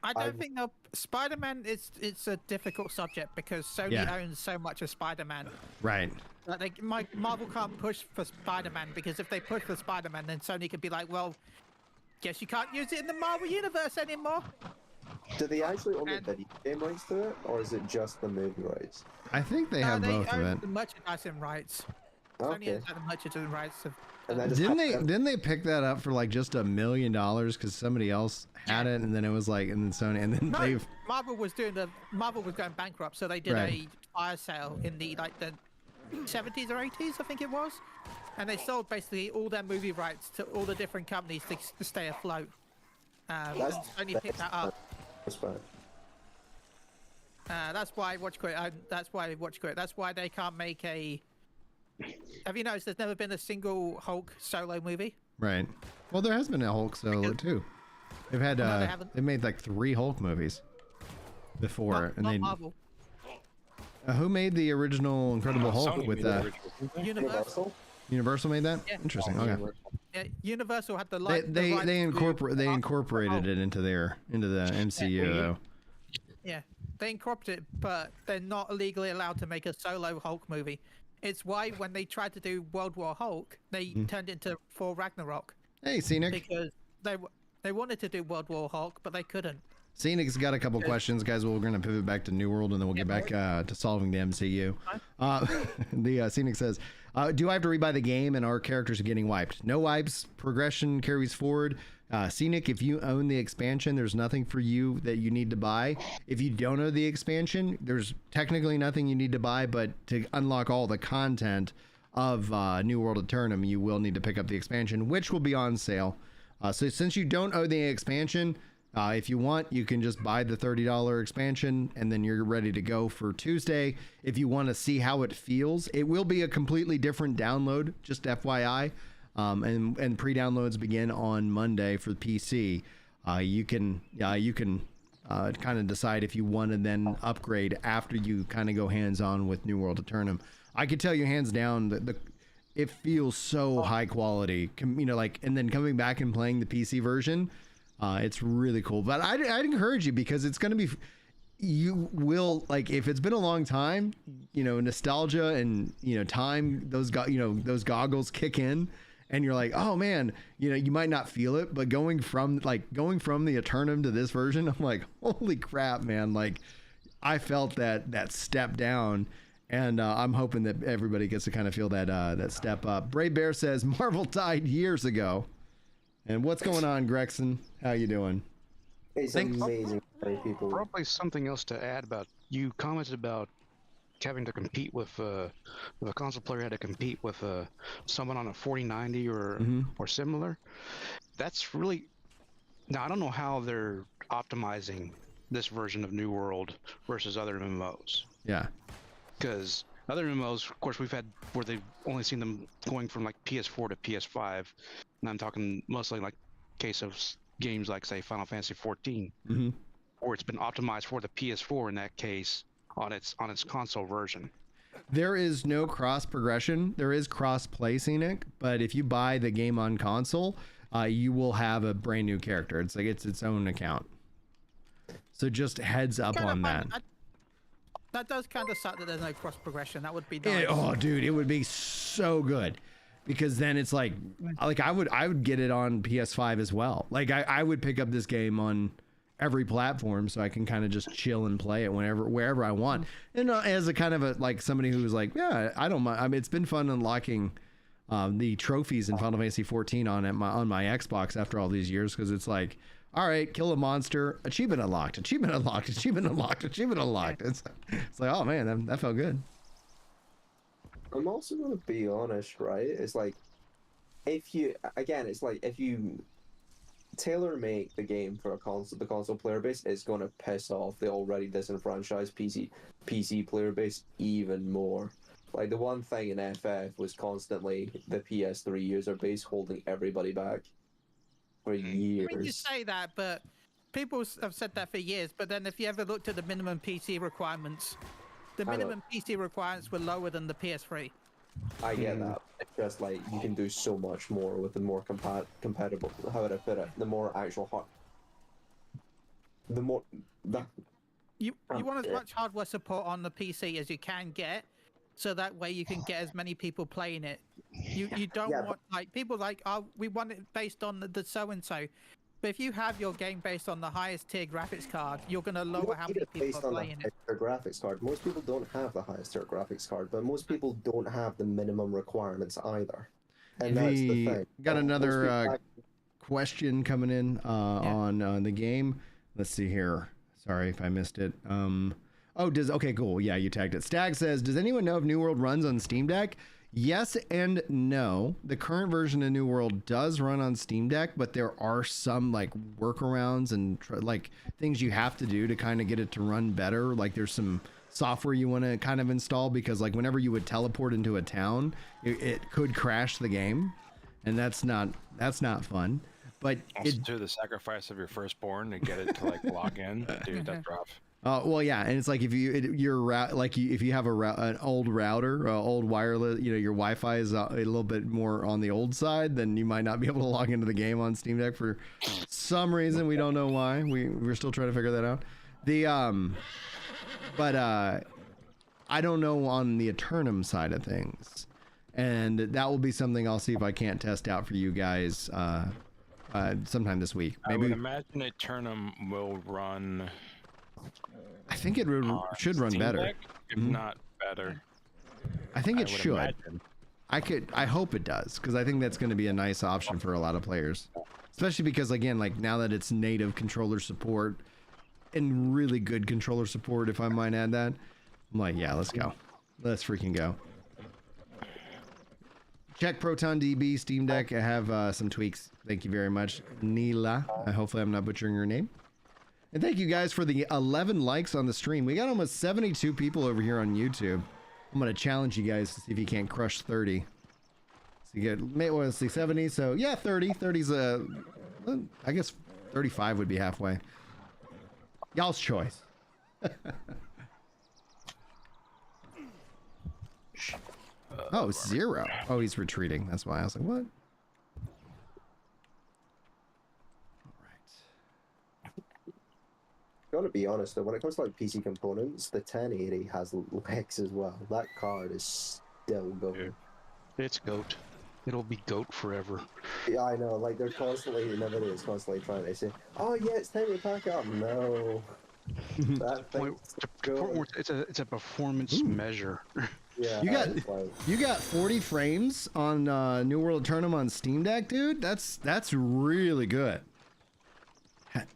I don't think Spider-Man it's a difficult subject because Sony owns so much of Spider-Man.
Right.
Like Marvel can't push for Spider-Man, because if they push for Spider-Man, then Sony could be like, well, guess you can't use it in the Marvel universe anymore.
Do they actually own the video game rights to it, or is it just the movie rights?
I think they have both of it.
The merchandising rights. Sony owns the merchandising rights of.
Didn't they pick that up for like just $1 million because somebody else had it, and then it was like, and then Sony, and then
Marvel was going bankrupt, so they did a fire sale in the 70s or 80s, I think it was, and they sold basically all their movie rights to all the different companies to stay afloat. Sony picked that up. That's why Watch Quit. That's why they can't make a. Have you noticed there's never been a single Hulk solo movie?
Right. Well, there has been a Hulk solo too. They've had they made like 3 Hulk movies before,
not Marvel.
Who made the original Incredible Hulk
Sony
with
Universal.
Universal made that?
Yeah.
Interesting. Okay.
Yeah, Universal had the
They incorporated it into the MCU though.
Yeah, they incorporated it, but they're not legally allowed to make a solo Hulk movie. It's why when they tried to do World War Hulk, they turned into Thor Ragnarok.
Hey, Scenic.
Because they wanted to do World War Hulk, but they couldn't.
Scenic's got a couple questions, guys. We're going to pivot back to New World, and then we'll get back to solving the MCU. The Scenic says, do I have to rebuy the game, and our characters are getting wiped? No wipes. Progression carries forward. Scenic, if you own the expansion, there's nothing for you that you need to buy. If you don't own the expansion, there's technically nothing you need to buy, but to unlock all the content of New World Aternum, you will need to pick up the expansion, which will be on sale. So since you don't own the expansion, if you want, you can just buy the $30 expansion, and then you're ready to go for Tuesday. If you want to see how it feels, it will be a completely different download, just FYI. And pre-downloads begin on Monday for the PC. You can kind of decide if you want to then upgrade after you kind of go hands-on with New World Aternum. I could tell you hands down that it feels so high quality, you know, like, and then coming back and playing the PC version, it's really cool. But I'd encourage you, because it's going to be, you will, like, if it's been a long time, you know, nostalgia and, you know, time, those goggles kick in, and you're like, oh man, you know, you might not feel it, but going from the Aternum to this version, I'm like, holy crap, man. Like, I felt that step down. And I'm hoping that everybody gets to kind of feel that step up. Brave Bear says Marvel died years ago. And what's going on, Gregson? How you doing?
It's amazing. People.
Probably something else to add about, you commented about having to compete with a console player had to compete with someone on a 4090 or similar. That's really, now I don't know how they're optimizing this version of New World versus other MMOs.
Yeah.
Because other MMOs, of course, we've had where they've only seen them going from like PS4 to PS5, and I'm talking mostly like case of games like, say, Final Fantasy 14, where it's been optimized for the PS4 in that case on its console version.
There is no cross progression. There is cross play scenic, but if you buy the game on console, you will have a brand new character. It's like its own account. So just heads up on that.
That does kind of suck that there's no cross progression. That would be nice.
Oh, dude, it would be so good, because then it's like I would get it on PS5 as well. Like I would pick up this game on every platform, so I can kind of just chill and play it wherever I want. And as a kind of like somebody who was like, yeah, I don't mind. I mean, it's been fun unlocking the trophies in Final Fantasy 14 on my Xbox after all these years, because it's like, all right, kill a monster, achievement unlocked, achievement unlocked, achievement unlocked, achievement unlocked. It's like, oh man, that felt good.
I'm also going to be honest, right? It's like, if you tailor make the game for the console player base, it's going to piss off the already disenfranchised PC player base even more. Like, the one thing in FF was constantly the PS3 user base holding everybody back for years.
I mean, you say that, but people have said that for years. But then if you ever looked at the minimum PC requirements, the minimum PC requirements were lower than the PS3.
I get that. It's just like, you can do so much more with the more compatible. How would I put it? The more actual
You want as much hardware support on the PC as you can get, so that way you can get as many people playing it. You don't want, like, people like, oh, we want it based on the so and so. But if you have your game based on the highest tier graphics card, you're going to lower how many people are playing it.
Graphics card. Most people don't have the highest tier graphics card, but most people don't have the minimum requirements either. And that's the thing. Got
another question coming in on the game. Let's see here. Sorry if I missed it. Okay, cool. Yeah, you tagged it. Stag says, does anyone know if New World runs on Steam Deck? Yes and no. The current version of New World does run on Steam Deck, but there are some like workarounds and like things you have to do to kind of get it to run better. Like there's some software you want to kind of install, because like whenever you would teleport into a town, it could crash the game, and that's not fun. But
also to the sacrifice of your firstborn to get it to like log in, dude, that's rough.
Well, yeah, and it's like if you have an old router, old wireless, you know, your Wi-Fi is a little bit more on the old side, then you might not be able to log into the game on Steam Deck for some reason. We don't know why. We're still trying to figure that out. But I don't know on the Aternum side of things, and that will be something I'll see if I can't test out for you guys sometime this week.
Maybe. I would imagine Aternum will run.
I think it should run better.
Deck, if not better.
I think it should. Imagine. I hope it does, because I think that's going to be a nice option for a lot of players, especially because, again, like now that it's native controller support and really good controller support, if I might add that, I'm like, yeah, let's go. Let's freaking go. Check Proton DB Steam Deck. I have some tweaks. Thank you very much, Neela. Hopefully I'm not butchering your name. And thank you guys for the 11 likes on the stream. We got almost 72 people over here on YouTube. I'm going to challenge you guys to see if you can't crush 30. So you get, let's see, 70. So yeah, 30. 30's I guess 35 would be halfway. Y'all's choice. Oh, 0. Oh, he's retreating. That's why I was like, what?
Gotta be honest though, when it comes to like PC components, the 1080 has legs as well. That card is still going.
It's GOAT. It'll be GOAT forever.
Yeah, I know. Like they're constantly, Nvidia is constantly trying to say, "Oh yeah, it's time to pack up." No, that thing's
It's a performance measure.
Yeah,
you got 40 frames on New World Aternum on Steam Deck, dude. That's really good.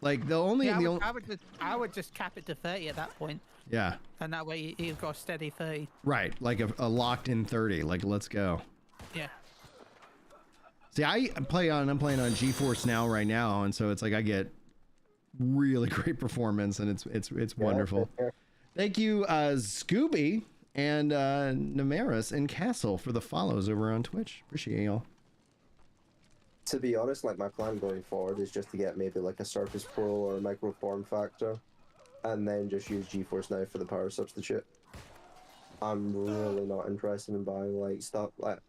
Like the only
I would just cap it to 30 at that point.
Yeah.
And that way you've got a steady 30.
Right, like a locked in 30. Like let's go.
Yeah.
See, I'm playing on GeForce Now right now, and so it's like I get really great performance, and it's wonderful. Thank you, Scooby and Namaris and Castle for the follows over on Twitch. Appreciate y'all.
To be honest, like my plan going forward is just to get maybe like a Surface Pro or a micro form factor, and then just use GeForce Now for the power substitute. I'm really not interested in buying like stuff like.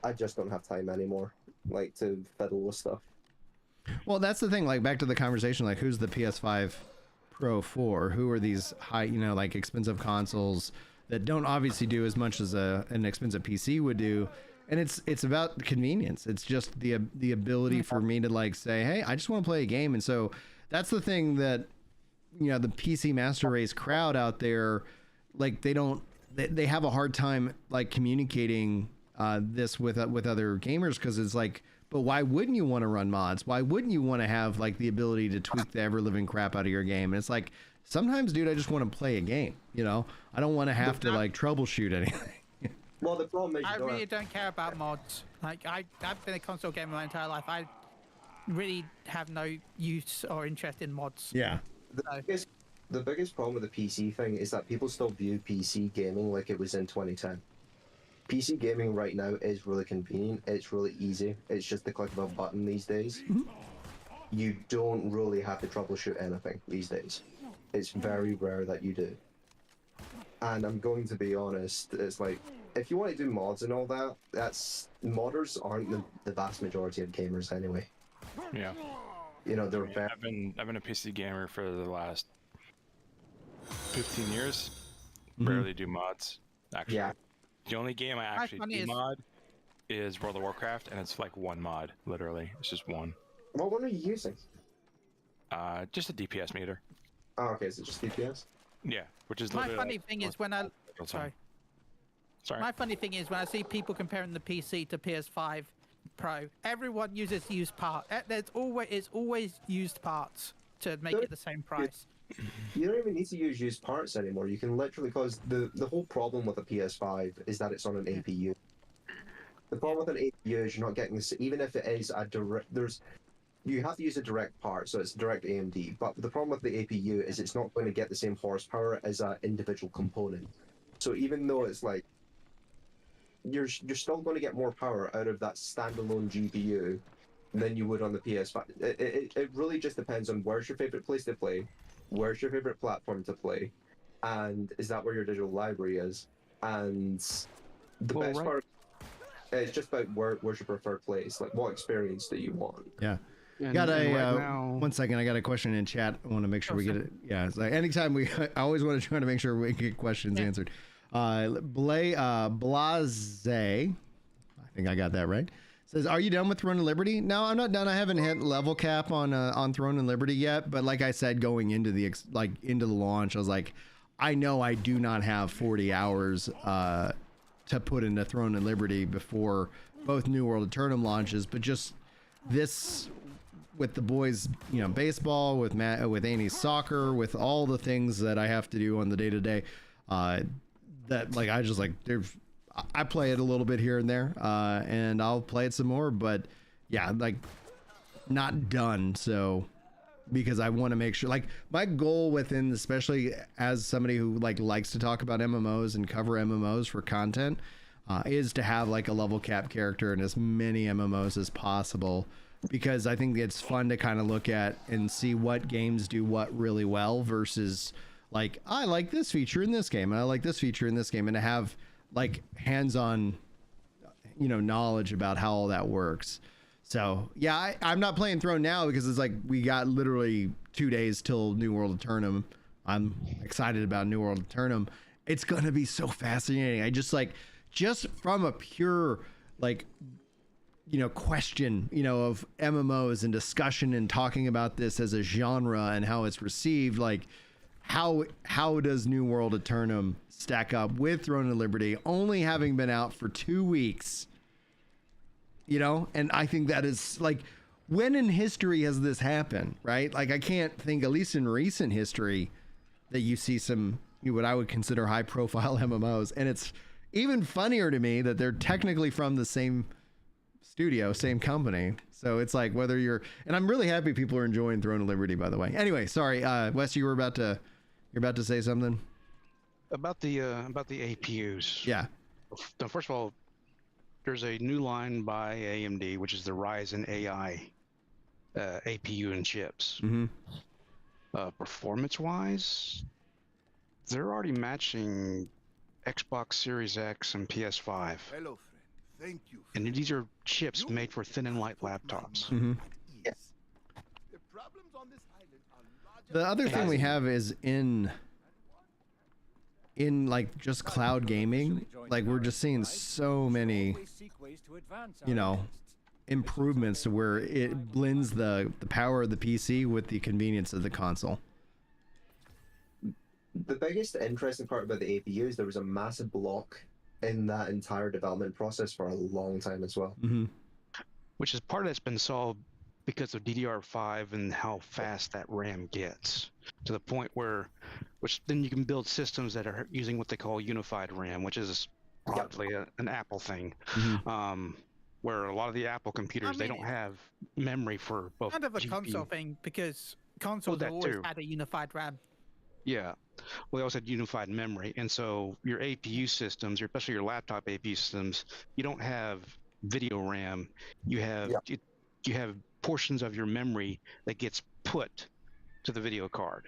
I just don't have time anymore, like to fiddle with stuff.
Well, that's the thing. Like back to the conversation, like who's the PS5 Pro for? Who are these high, like expensive consoles that don't obviously do as much as an expensive PC would do? And it's about convenience. It's just the ability for me to like say, hey, I just want to play a game. And so that's the thing that the PC Master Race crowd out there, like they have a hard time like communicating this with other gamers, because it's like, but why wouldn't you want to run mods? Why wouldn't you want to have like the ability to tweak the ever living crap out of your game? And it's like, sometimes, dude, I just want to play a game. I don't want to have to like troubleshoot anything.
Well, the problem is
I really don't care about mods. Like I've been a console gamer my entire life. I really have no use or interest in mods.
Yeah.
The biggest problem with the PC thing is that people still view PC gaming like it was in 2010. PC gaming right now is really convenient. It's really easy. It's just the click of a button these days. You don't really have to troubleshoot anything these days. It's very rare that you do. And I'm going to be honest, it's like, if you want to do mods and all that, modders aren't the vast majority of gamers anyway.
Yeah.
They're very...
I've been a PC gamer for the last 15 years. Rarely do mods, actually. Yeah. The only game I actually do mod is World of Warcraft, and it's like one mod, literally. It's just one.
What one are you using?
Just a DPS meter.
Oh, okay, is it just DPS?
Yeah, which is
my funny thing is when I My funny thing is when I see people comparing the PC to PS5 Pro, everyone uses used parts. It's always used parts to make it the same price.
You don't even need to use used parts anymore. You can literally, because the whole problem with a PS5 is that it's on an APU. The problem with an APU is you're not getting this, even if it is a direct, you have to use a direct part, so it's direct AMD. But the problem with the APU is it's not going to get the same horsepower as an individual component. So even though it's like, you're still going to get more power out of that standalone GPU than you would on the PS5. It really just depends on where's your favorite place to play, where's your favorite platform to play, and is that where your digital library is? And the best part, it's just about where's your preferred place, like what experience do you want?
Yeah. Got a 1 second. I got a question in chat. I want to make sure we get it. Yeah, it's like anytime I always want to try to make sure we get questions answered. Blase, I think I got that right. Says, "Are you done with Throne and Liberty?" No, I'm not done. I haven't hit level cap on Throne and Liberty yet. But like I said, going into the launch, I was like, I know I do not have 40 hours to put into Throne and Liberty before both New World Aternum launches. But just this, with the boys, baseball, with Annie's soccer, with all the things that I have to do on the day to day, that like I just like I play it a little bit here and there, and I'll play it some more, but yeah, like not done. So because I want to make sure, like my goal within, especially as somebody who likes to talk about MMOs and cover MMOs for content, is to have like a level cap character in as many MMOs as possible, because I think it's fun to kind of look at and see what games do what really well versus like, I like this feature in this game and I like this feature in this game, and to have like hands-on, you know, knowledge about how all that works. So yeah, I'm not playing Throne now because it's like we got literally 2 days till New World Aternum. I'm excited about New World Aternum. It's gonna be so fascinating. I just from a pure like, you know, question, you know, of MMOs and discussion and talking about this as a genre and how it's received, like how does New World Aternum stack up with Throne of Liberty only having been out for 2 weeks? You know, and I think that is like, when in history has this happened, right? Like I can't think, at least in recent history, that you see some what I would consider high profile MMOs. And it's even funnier to me that they're technically from the same studio, same company. So it's like whether you're, and I'm really happy people are enjoying Throne of Liberty, by the way. Anyway, sorry, Wes, you're about to say something
about the APUs.
Yeah.
First of all, there's a new line by AMD, which is the Ryzen AI APU and chips. Performance-wise, they're already matching Xbox Series X and PS5.
Hello, friend. Thank you.
And these are chips made for thin and light laptops.
Yes.
The problems on this island are larger.
The other thing we have is in like just cloud gaming, like we're just seeing so many, you know, improvements to where it blends the power of the PC with the convenience of the console.
The biggest interesting part about the APU is there was a massive block in that entire development process for a long time as well.
Which is part of that's been solved because of DDR5 and how fast that RAM gets, to the point where, which then you can build systems that are using what they call unified RAM, which is largely an Apple thing. Where a lot of the Apple computers, they don't have memory for both
Kind of a
GPU.
console thing, because consoles have always had a unified RAM.
Yeah. Well, they also had unified memory. And so your APU systems, especially your laptop APU systems, you don't have video RAM. You have you have portions of your memory that gets put to the video card.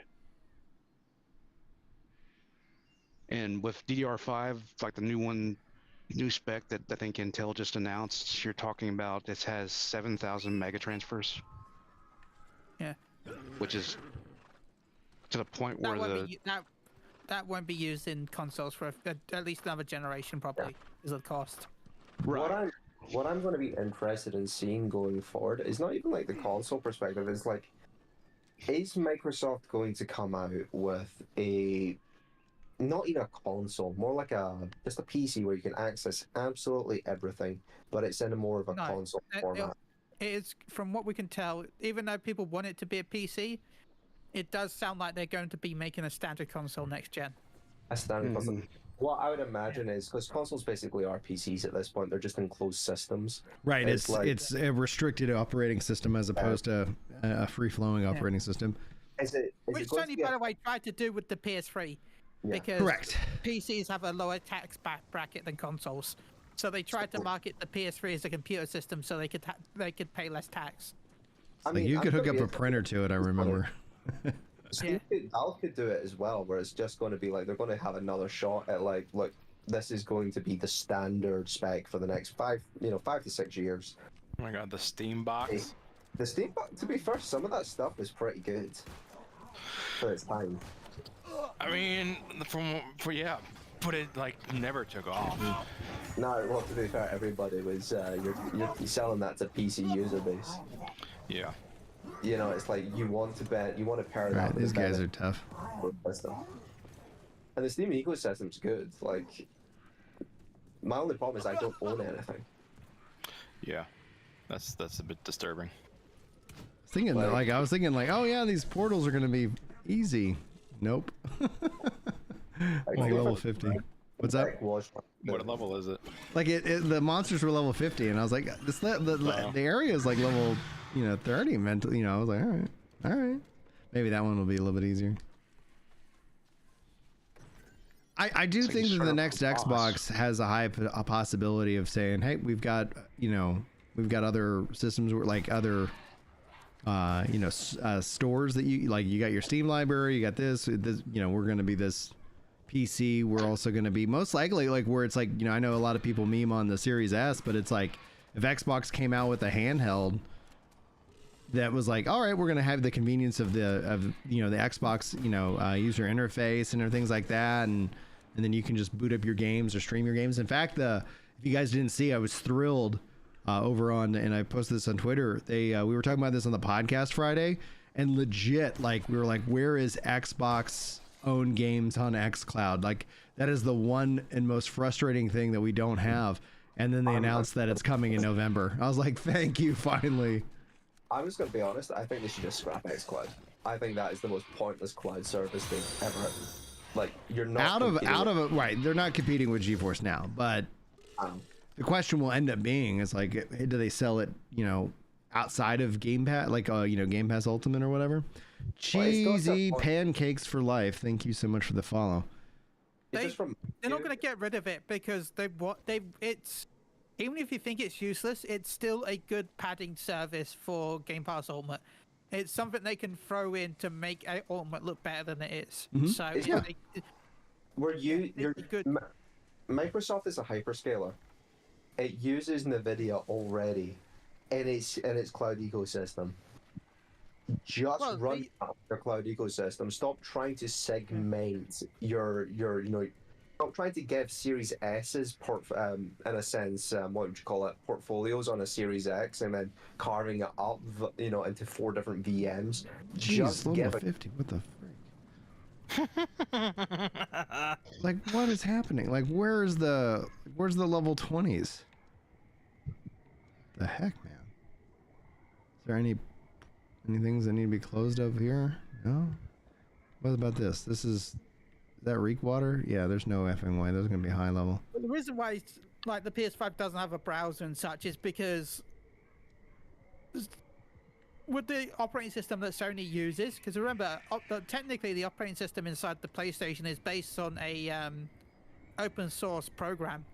And with DDR5, like the new spec that I think Intel just announced, you're talking about, it has 7,000 mega transfers.
Yeah.
Which is to the point where
that won't be used in consoles for at least another generation, probably, because of the cost.
Right.
What I'm going to be interested in seeing going forward is not even like the console perspective. It's like, is Microsoft going to come out with a, not even a console, more like just a PC where you can access absolutely everything, but it's in a more of a console format?
It's, from what we can tell, even though people want it to be a PC, it does sound like they're going to be making a standard console next gen.
A standard console. What I would imagine is, because consoles basically are PCs at this point, they're just enclosed systems.
Right, it's a restricted operating system as opposed to a free-flowing operating system.
Which Sony, by the way, tried to do with the PS3. Because PCs have a lower tax bracket than consoles. So they tried to market the PS3 as a computer system so they could pay less tax.
I mean, you could hook up a printer to it, I remember.
Valve could do it as well, where it's just going to be like, they're going to have another shot at like, look, this is going to be the standard spec for the next 5 to 6 years.
Oh my god, the Steam box.
The Steam box, to be fair, some of that stuff is pretty good for its time.
I mean, but it like never took off.
No, well, to be fair, everybody was you're selling that to PC user base.
Yeah.
You know, it's like you want to pair that.
Right, these guys are tough.
And the Steam ecosystem's good. Like, my only problem is I don't own anything.
Yeah, that's a bit disturbing.
I was thinking, oh yeah, these portals are gonna be easy. Nope. Like level 50. What's that?
What level is it?
Like the monsters were level 50, and I was like, the area is like level 30 mental. I was like, all right, maybe that one will be a little bit easier. I do think that the next Xbox has a possibility of saying, hey, we've got other systems like other stores that you got your Steam library, you got this, we're going to be this PC, we're also going to be most likely like where it's like, you know, I know a lot of people meme on the Series S, but it's like if Xbox came out with a handheld that was like, all right, we're going to have the convenience of the Xbox, user interface and things like that. And then you can just boot up your games or stream your games. In fact, if you guys didn't see, I was thrilled over on, and I posted this on Twitter. We were talking about this on the podcast Friday, and legit, like we were like, where is Xbox own games on xCloud? Like that is the one and most frustrating thing that we don't have. And then they announced that it's coming in November. I was like, thank you, finally.
I'm just gonna be honest. I think they should just scrap xCloud. I think that is the most pointless cloud service they've ever had. Like you're not
out of it, right? They're not competing with GeForce Now, but the question will end up being is like, do they sell it, outside of Game Pass, like Game Pass Ultimate or whatever? Cheesy pancakes for life. Thank you so much for the follow.
They're not going to get rid of it because it's even if you think it's useless, it's still a good padding service for Game Pass Ultimate. It's something they can throw in to make Ultimate look better than it is.
Mm-hmm.
So
good. Microsoft is a hyperscaler. It uses NVIDIA already in its cloud ecosystem. Just run your cloud ecosystem. Stop trying to segment your stop trying to give Series S's in a sense, what would you call it, portfolios on a Series X, and then carving it up, into 4 different VMs.
Jeez,
just give it
50. What the frick? Like, what is happening? Like, where's the level 20s? The heck, man? Is there any things that need to be closed up here? No. What about this? Is that reek water? Yeah, there's no effing way. Those are gonna be high level.
Well, the reason why like the PS5 doesn't have a browser and such is because with the operating system that Sony uses, because remember, technically the operating system inside the PlayStation is based on a open source program.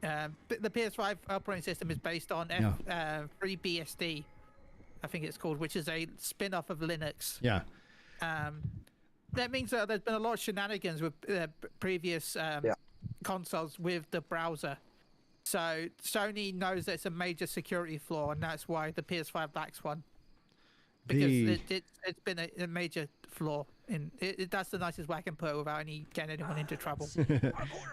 The PS5 operating system is based on FreeBSD, I think it's called, which is a spin-off of Linux.
Yeah.
That means that there's been a lot of shenanigans with previous consoles with the browser. So Sony knows that it's a major security flaw, and that's why the PS5 lacks one. Because it's been a major flaw. That's the nicest way I can put it without getting anyone into trouble.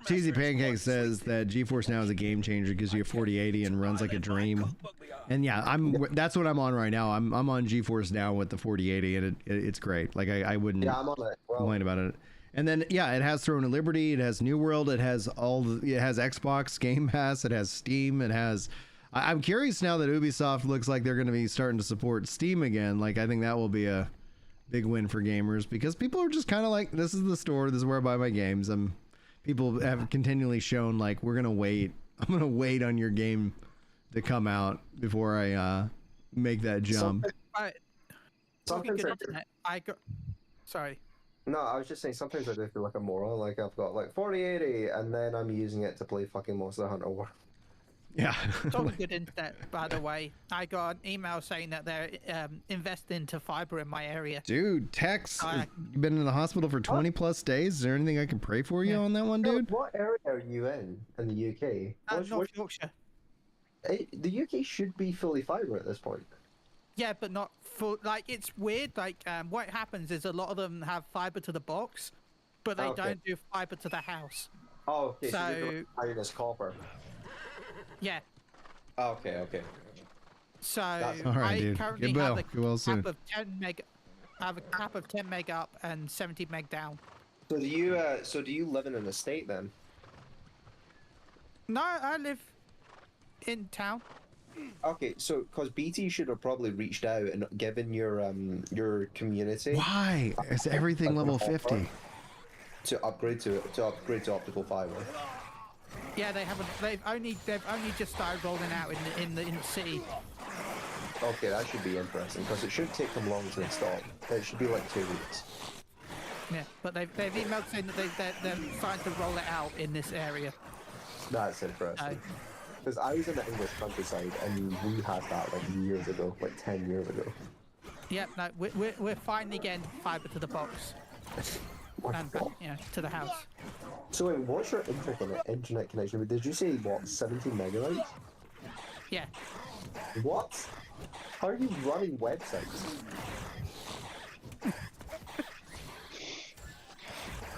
Cheesy Pancake says that GeForce Now is a game changer, gives you a 4080 and runs like a dream. And yeah, that's what I'm on right now. I'm on GeForce Now with the 4080, and it's great. Like I wouldn't complain about it. And then it has Throne of Liberty, it has New World, it has Xbox Game Pass, it has Steam, it has. I'm curious now that Ubisoft looks like they're going to be starting to support Steam again. Like I think that will be a big win for gamers, because people are just kind of like, this is the store, this is where I buy my games. People have continually shown like, I'm going to wait on your game to come out before I make that jump.
Sorry.
No, I was just saying, sometimes I do feel like a moron. Like I've got like 4080, and then I'm using it to play fucking Monster Hunter World.
Yeah.
It's all good internet, by the way. I got an email saying that they're investing into fiber in my area.
Dude, Tex, you've been in the hospital for 20 plus days. Is there anything I can pray for you on that one, dude?
What area are you in the UK?
North Yorkshire.
The UK should be fully fiber at this point.
Yeah, but not full. Like, it's weird. Like, what happens is a lot of them have fiber to the box, but they don't do fiber to the house.
Oh, okay. So you're doing copper.
Yeah.
Okay.
So
right,
I currently have a cap of 10 meg. I have a cap of 10 meg up and 70 meg down.
So do you live in an estate then?
No, I live in town.
Okay, so because BT should have probably reached out and given your community.
Why is everything level 50?
To upgrade to optical fiber.
Yeah, they haven't. They've only just started rolling out in the city.
Okay, that should be interesting because it shouldn't take them long to install. It should be like 2 weeks.
Yeah, but they've emailed saying that they're starting to roll it out in this area.
That's interesting. Because I was in the English countryside and we had that like years ago, like 10 years ago.
Yep, no, we're finally getting fiber to the box. and to the house.
So wait, what's your internet connection? Did you say what, 17 megabytes?
Yeah.
What? How are you running websites?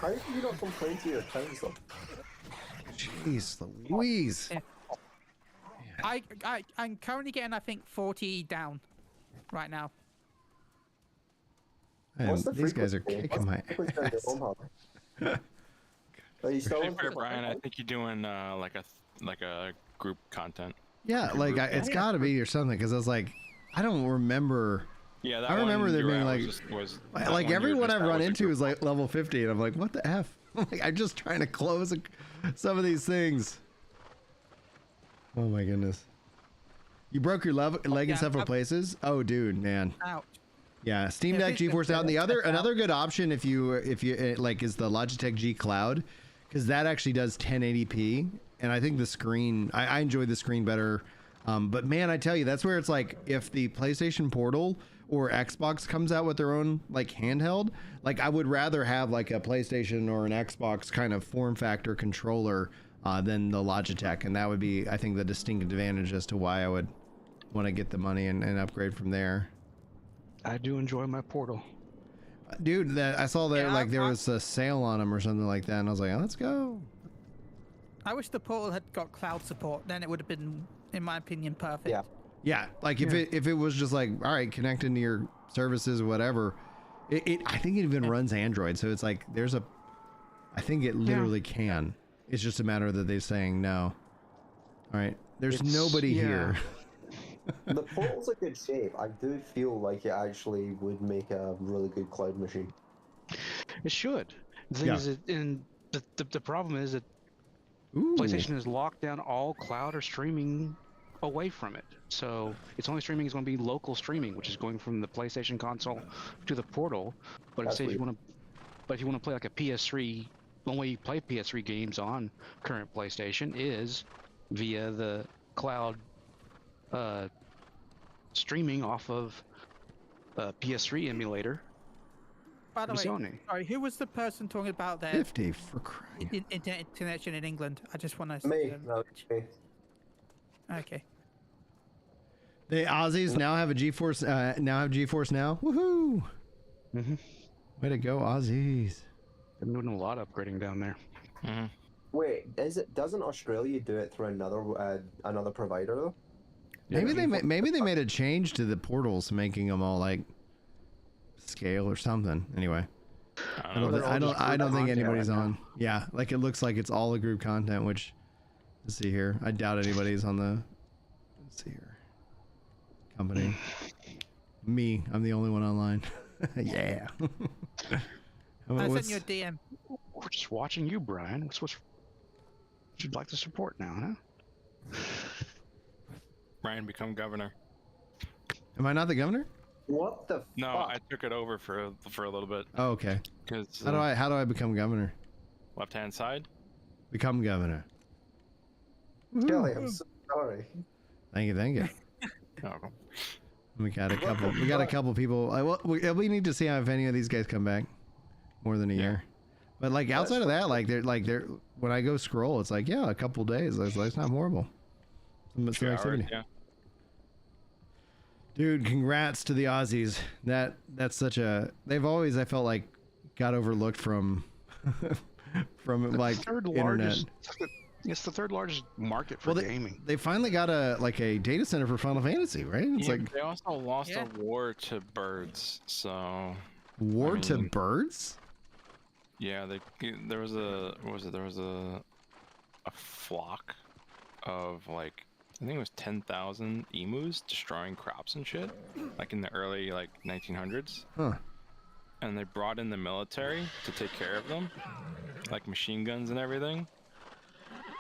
How do you not complain to your council?
Jeez Louise.
Yeah. I'm currently getting, I think, 40 down right now.
These guys are kicking my ass.
Are you still
To be fair, Brian, I think you're doing like a group content.
Yeah, like it's got to be or something, because I was like, I don't remember.
Yeah, that
I remember there being like,
like
everyone I've run into is like level 50, and I'm like, what the f? I'm just trying to close some of these things. Oh my goodness. You broke your leg in several places? Oh, dude, man.
Ouch.
Yeah, Steam Deck GeForce Now. And the another good option if you like is the Logitech G Cloud, because that actually does 1080p, and I think the screen I enjoy the screen better. But man, I tell you, that's where it's like if the PlayStation Portal or Xbox comes out with their own like handheld, like I would rather have like a PlayStation or an Xbox kind of form factor controller than the Logitech, and that would be, I think, the distinct advantage as to why I would want to get the money and upgrade from there.
I do enjoy my Portal.
Dude, that I saw that there was a sale on them or something like that, and I was like, oh, let's go.
I wish the Portal had got cloud support. Then it would have been, in my opinion, perfect.
Yeah.
Yeah, like if it was just like, all right, connect into your services or whatever. I think it even runs Android, so it's like I think it literally can. It's just a matter that they're saying no. All right, there's nobody here.
The Portal's a good shape. I do feel like it actually would make a really good cloud machine.
It should. The thing is, the problem is that PlayStation has locked down all cloud or streaming away from it. So its only streaming is going to be local streaming, which is going from the PlayStation console to the Portal. But if you want to play like a PS3, the only way you play PS3 games on current PlayStation is via the cloud streaming off of PS3 emulator.
By the way,
Sony.
sorry, who was the person talking about their
50 for crying.
internet connection in England? I just want to.
Me. No, me.
Okay.
The Aussies now have a GeForce. Now have GeForce Now. Woohoo! Way to go, Aussies!
They're doing a lot of upgrading down there.
Wait, doesn't Australia do it through another provider though?
Maybe they made a change to the portals, making them all like scale or something. Anyway, I don't think anybody's on. Yeah, like it looks like it's all the group content. Which, let's see here. I doubt anybody's on the. Let's see here. Company. Me. I'm the only one online. Yeah.
I sent you a DM.
We're just watching you, Brian. What's you'd like to support now, huh?
Brian, become governor.
Am I not the governor?
What the?
No,
fuck?
I took it over for a little bit.
Oh, okay.
Cause,
How do I become governor?
left-hand side?
Become governor.
Kelly, I'm so sorry.
Thank you.
Oh.
We got a couple people. We need to see if any of these guys come back more than a year. But like outside of that, they're when I go scroll, it's like a couple days. It's not horrible. Some activity.
Yeah.
Dude, congrats to the Aussies. That's such a. They've always, I felt like, got overlooked from like
third
internet.
Largest, it's the third largest market for gaming.
They finally got a data center for Final Fantasy, right? It's
they also lost a war to birds. So
to birds?
Yeah, there was a flock of like I think it was 10,000 emus destroying crops and shit, like in the early 1900s.
Huh.
And they brought in the military to take care of them, like machine guns and everything.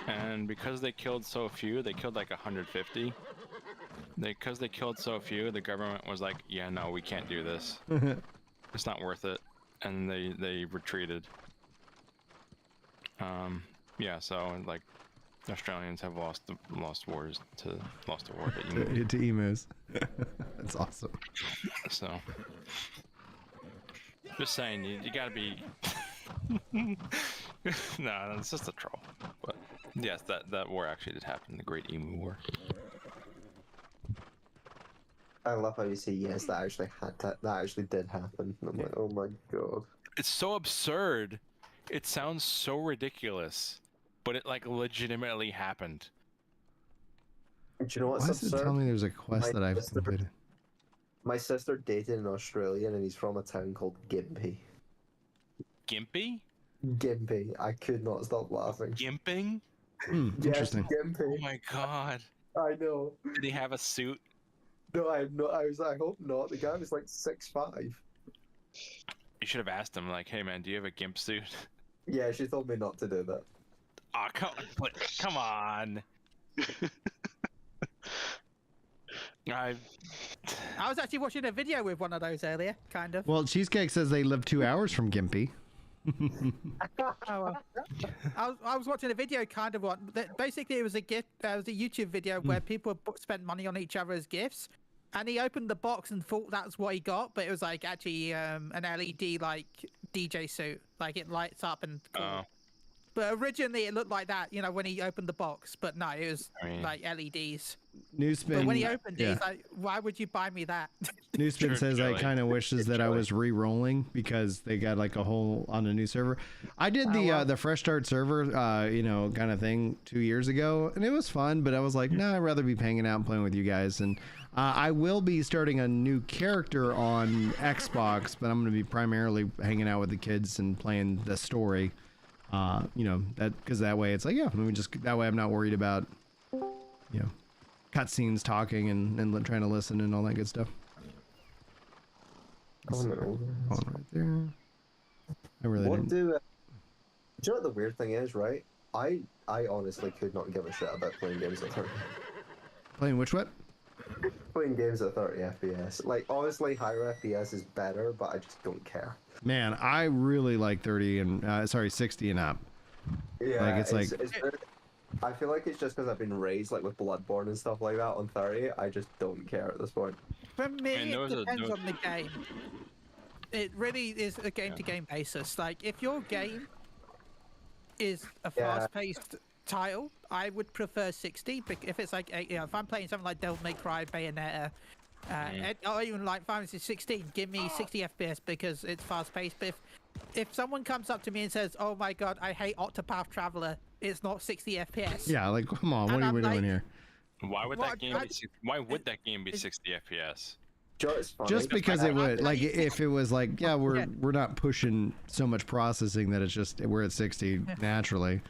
And because they killed so few, they killed like 150. Because they killed so few, the government was like, yeah, no, we can't do this. It's not worth it. And they retreated. Yeah, so like Australians have lost a war to
to emus. That's awesome.
So just saying, you gotta be No, it's just a troll. But yes, that war actually did happen, the Great Emu War.
I love how you say yes, that actually did happen. And I'm like, oh my god.
It's so absurd. It sounds so ridiculous, but it like legitimately happened.
Do you know what's
Why does it
absurd?
tell me there's a quest that I've completed?
My sister dated an Australian and he's from a town called Gympie.
Gimpy?
Gympie. I could not stop laughing.
Gimping?
Yes,
Interesting.
Oh
Gympie.
my god.
I know.
Did he have a suit?
No, I hope not. The guy was like 6'5".
You should have asked him, like, hey man, do you have a gimp suit?
Yeah, she told me not to do that.
Aw, come on.
I was actually watching a video with one of those earlier, kind of.
Well, Cheesecake says they live 2 hours from Gimpy.
Oh, well. I was watching a video, kind of what. Basically, it was a gift. It was a YouTube video where people spent money on each other's gifts, and he opened the box and thought that's what he got, but it was like actually an LED like DJ suit, like it lights up and. Cool.
Oh.
But originally it looked like that, you know, when he opened the box. But no, it was
I mean-
like LEDs.
Newspin,
But when he opened it,
yeah.
he's like, "Why would you buy me that?"
Newspin
True,
says I
Joey.
kind of wishes that I was re-rolling because they got like a whole on a new server. I did the fresh start server, you know, kind of thing 2 years ago, and it was fun. But I was like, nah, I'd rather be hanging out and playing with you guys. And I will be starting a new character on Xbox, but I'm going to be primarily hanging out with the kids and playing the story. You know, that because that way it's like, yeah, let me just that way I'm not worried about, you know, cutscenes, talking and trying to listen and all that good stuff.
Oh no.
On right there. I really
What
didn't.
do you know what the weird thing is, right? I honestly could not give a shit about playing games at 30.
Playing which what?
Playing games at 30 FPS. Like, honestly, higher FPS is better, but I just don't care.
Man, I really like 30 and 60 and up.
Yeah,
Like, it's like-
I feel like it's just because I've been raised like with Bloodborne and stuff like that on 30. I just don't care at this point.
For me,
And
it
those are
depends
no-
on the game. It really is a game-to-game basis. Like, if your game is a
Yeah.
fast-paced title, I would prefer 60. If it's like, you know, if I'm playing something like Devil May Cry, Bayonetta, or even like Final Fantasy 16, give me 60 FPS because it's fast-paced. But if someone comes up to me and says, "Oh my God, I hate Octopath Traveler," it's not 60 FPS.
Yeah, like come on, what
And
are
I'm
we doing
like-
here?
Why would
Well,
that game be? Why would that game be 60 FPS?
Joe, it's funny.
Just because it would, like,
I-
if it was like, yeah, we're
Yeah.
we're not pushing so much processing that it's just we're at 60 naturally.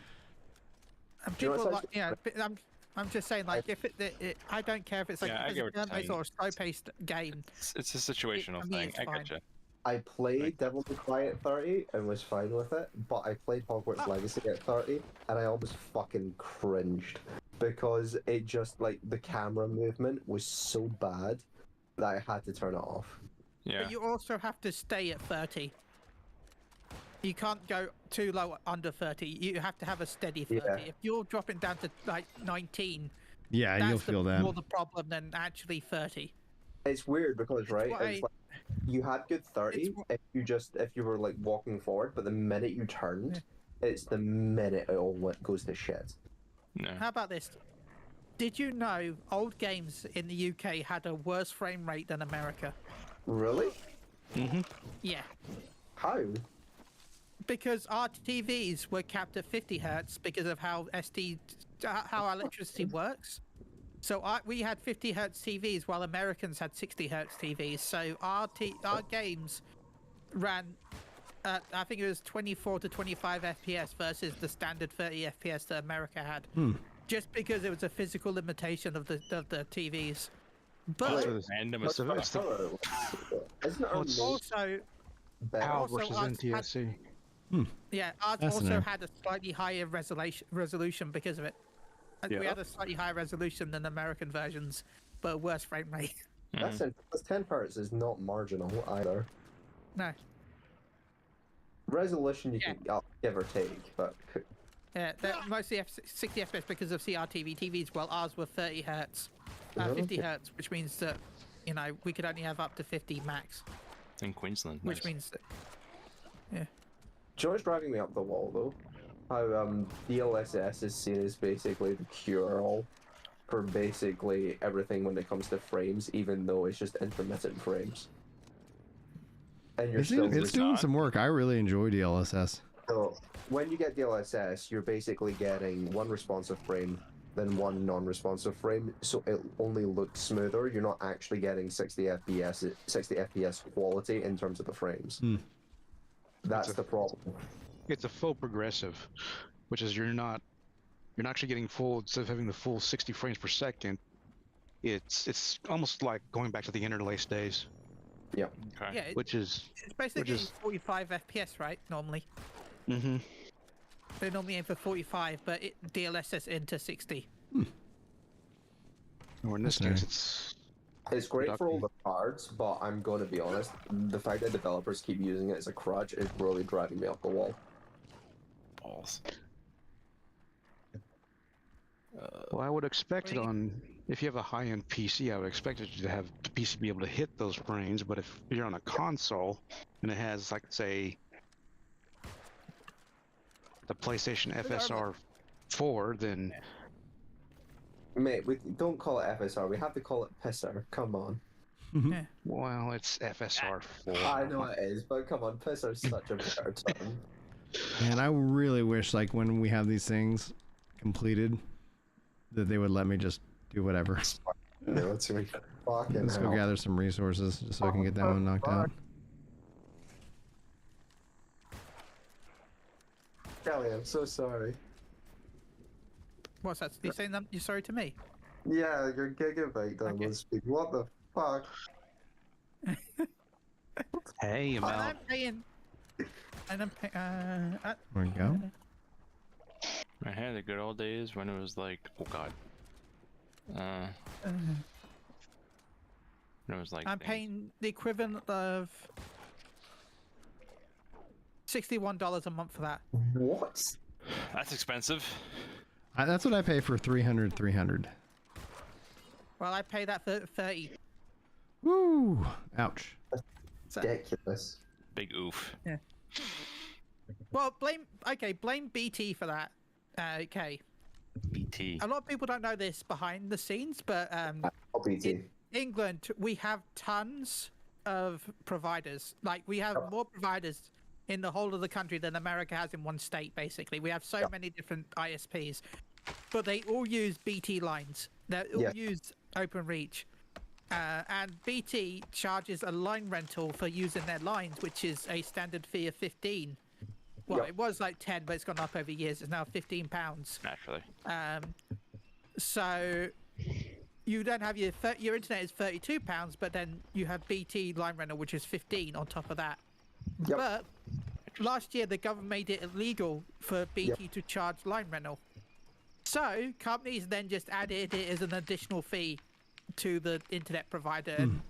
And
Do you know
people
what's
like, you know, I'm just saying, like, if it I don't care if it's like
Yeah, I
if
get what
it's
you're
a turn-based
saying.
or a slow-paced game.
It's a situational
I mean,
thing.
it's
I
fine.
gotcha.
I played Devil May Cry at 30 and was fine with it, but I played Hogwarts Legacy at 30 and I almost fucking cringed because it just like the camera movement was so bad that I had to turn it off.
Yeah.
But you also have to stay at 30. You can't go too low under 30. You have to have a steady 30.
Yeah.
If you're dropping down to like 19,
Yeah,
that's
you'll feel that.
more the problem than actually 30.
It's weird because right,
why-
it's like you had good 30 if you were like walking forward, but the minute you turned, it's the minute it all goes to shit.
No.
How about this? Did you know old games in the UK had a worse frame rate than America?
Really?
Yeah.
How?
Because our TVs were capped at 50 hertz because of how how electricity works. So we had 50 hertz TVs while Americans had 60 hertz TVs. So our games ran at, I think it was 24 to 25 FPS versus the standard 30 FPS that America had. Just because it was a physical limitation of the TVs. But
Random
It's
as
a-
fuck.
it's the
Isn't it
Well, it's
also,
better?
PAL
also
versus
us
NTSC.
yeah, ours also
Fascinating.
had a slightly higher resolution because of it. We
Yeah.
had a slightly higher resolution than American versions, but a worse frame rate.
That's 10 hertz is not marginal either.
No.
Resolution you
Yeah.
can give or take, but
Yeah, they're mostly 60 FPS because of CRTV TVs, while ours were 30 hertz, 50 hertz, which means that, you know, we could only have up to 50 max,
In Queensland.
which
nice.
means that, yeah.
you know what's driving me up the wall though? How DLSS is seen as basically the cure-all for basically everything when it comes to frames, even though it's just intermittent frames. And you're
it's doing some work. I really enjoy DLSS.
So when you get DLSS, you're basically getting one responsive frame, then one non-responsive frame, so it only looks smoother. You're not actually getting 60 FPS quality in terms of the frames. That's the problem.
It's a faux progressive, which is you're not actually getting full, instead of having the full 60 frames per second. It's almost like going back to the interlace days.
Yeah.
Okay.
Yeah, it's basically 45 FPS, right? Normally.
Mm-hmm.
They normally aim for 45, but DLSS into 60.
Or in this case,
it's great for all the cards, but I'm going to be honest, the fact that developers keep using it as a crutch is really driving me up the wall.
Balls.
Well, I would expect it on, if you have a high-end PC, I would expect it to have the PC be able to hit those frames, but if you're on a console and it has, like, say, the PlayStation FSR 4, then...
Mate, we don't call it FSR, we have to call it pisser, come on.
Yeah.
Well, it's FSR 4.
I know it is, but come on, pisser's such a better term.
Man, I really wish, like, when we have these things completed, that they would let me just do whatever.
No, it's really fucking
Let's go gather some resources just so I can get that one knocked out.
Kelly, I'm so sorry.
What's that? You saying that you're sorry to me?
Yeah, your gigabyte download speed. What the fuck?
Hey,
And I'm paying. And I'm paying.
There we go.
I had the good old days when it was like, oh god. It was like.
I'm paying the equivalent of $61 a month for that.
What?
That's expensive.
That's what I pay for 300.
Well, I pay that for 30.
Woo! Ouch.
Ridiculous.
Big oof.
Yeah. Well, blame BT for that. Okay.
BT.
A lot of people don't know this behind the scenes, but
BT.
in England we have tons of providers. Like we have more providers in the whole of the country than America has in one state. Basically, we have so many different ISPs, but they all use BT lines. They all use OpenReach. And BT charges a line rental for using their lines, which is a standard fee of 15. Well, it was like 10, but it's gone up over years. It's now £15.
Naturally.
So you then have your internet is £32, but then you have BT line rental, which is 15 on top of that.
Yep.
But last year the government made it illegal for BT to charge line rental. So companies then just added it as an additional fee to the internet provider and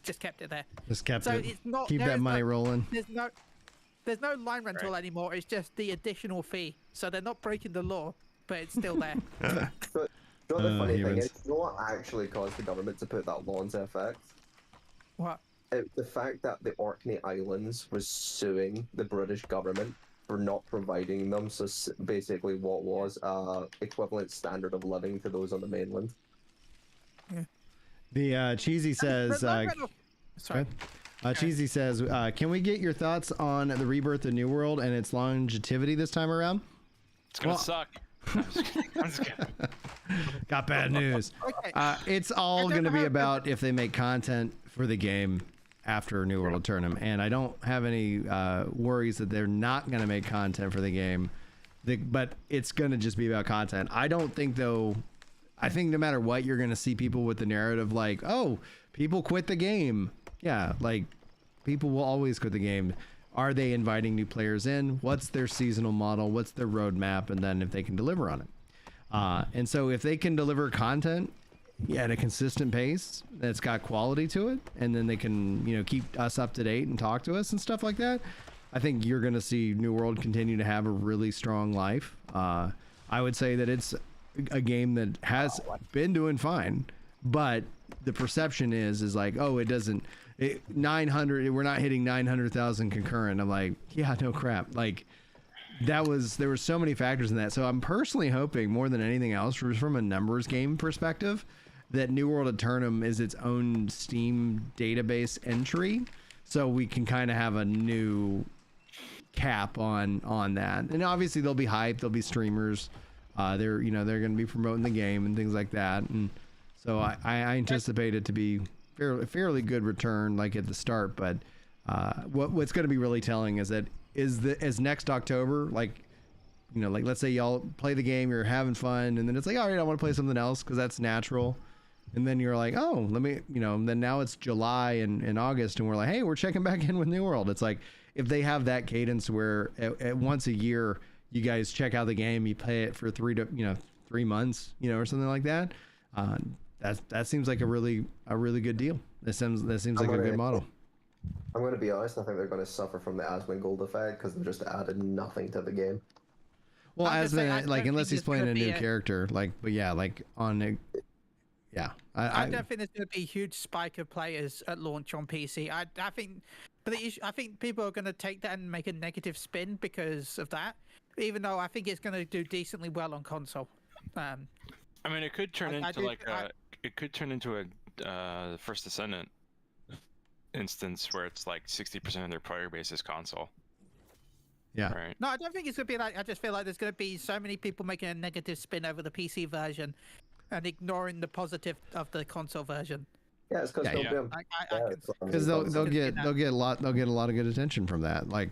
just kept it there.
Just kept it.
It's not,
Keep that money rolling.
There's no line rental anymore. It's just the additional fee. So they're not breaking the law, but it's still there.
But you know the funny thing
humans.
is, you know what actually caused the government to put that law into effect?
What?
The fact that the Orkney Islands was suing the British government for not providing them basically what was equivalent standard of living to those on the mainland.
Yeah.
The Cheesy says.
Sorry.
Cheesy says, can we get your thoughts on the rebirth of New World and its longevity this time around?
It's gonna suck. I'm just kidding.
Got bad news.
Okay.
It's all going to be about if they make content for the game after New World Aternum, and I don't have any worries that they're not going to make content for the game, but it's going to just be about content. I don't think, though, I think no matter what, you're going to see people with the narrative like, oh, people quit the game. Yeah, like, people will always quit the game. Are they inviting new players in? What's their seasonal model? What's their roadmap? And then if they can deliver on it. And so if they can deliver content at a consistent pace that's got quality to it, and then they can, keep us up to date and talk to us and stuff like that, I think you're going to see New World continue to have a really strong life. I would say that it's a game that has been doing fine, but the perception is like, oh, it 900, we're not hitting 900,000 concurrent. I'm like, yeah, no crap. Like there were so many factors in that. So I'm personally hoping more than anything else from a numbers game perspective that New World Aternum is its own Steam database entry. So we can kind of have a new cap on that. And obviously there'll be hype, there'll be streamers. They're going to be promoting the game and things like that. And so I anticipate it to be fairly good return like at the start, but what's going to be really telling is that as next October, like let's say y'all play the game, you're having fun, and then it's like, all right, I want to play something else because that's natural, and then you're like, oh, let me, then now it's July and August, and we're like, hey, we're checking back in with New World. It's like if they have that cadence where at once a year you guys check out the game, you play it for 3 months, or something like that. That seems like a really good deal. That seems like a good model.
I'm going to be honest. I think they're going to suffer from the Asmongold effect because they've just added nothing to the game.
Well, Asmon, like unless he's playing a new character, like, but yeah, like on a, yeah.
I don't think there's going to be a huge spike of players at launch on PC. I think, but I think people are going to take that and make a negative spin because of that. Even though I think it's going to do decently well on console.
I mean, it could turn into a First Descendant instance where it's like 60% of their player base is console.
Yeah.
Right.
No, I don't think it's going to be like. I just feel like there's going to be so many people making a negative spin over the PC version and ignoring the positive of the console version.
Yeah, it's because
they'll get a lot of good attention from that. Like,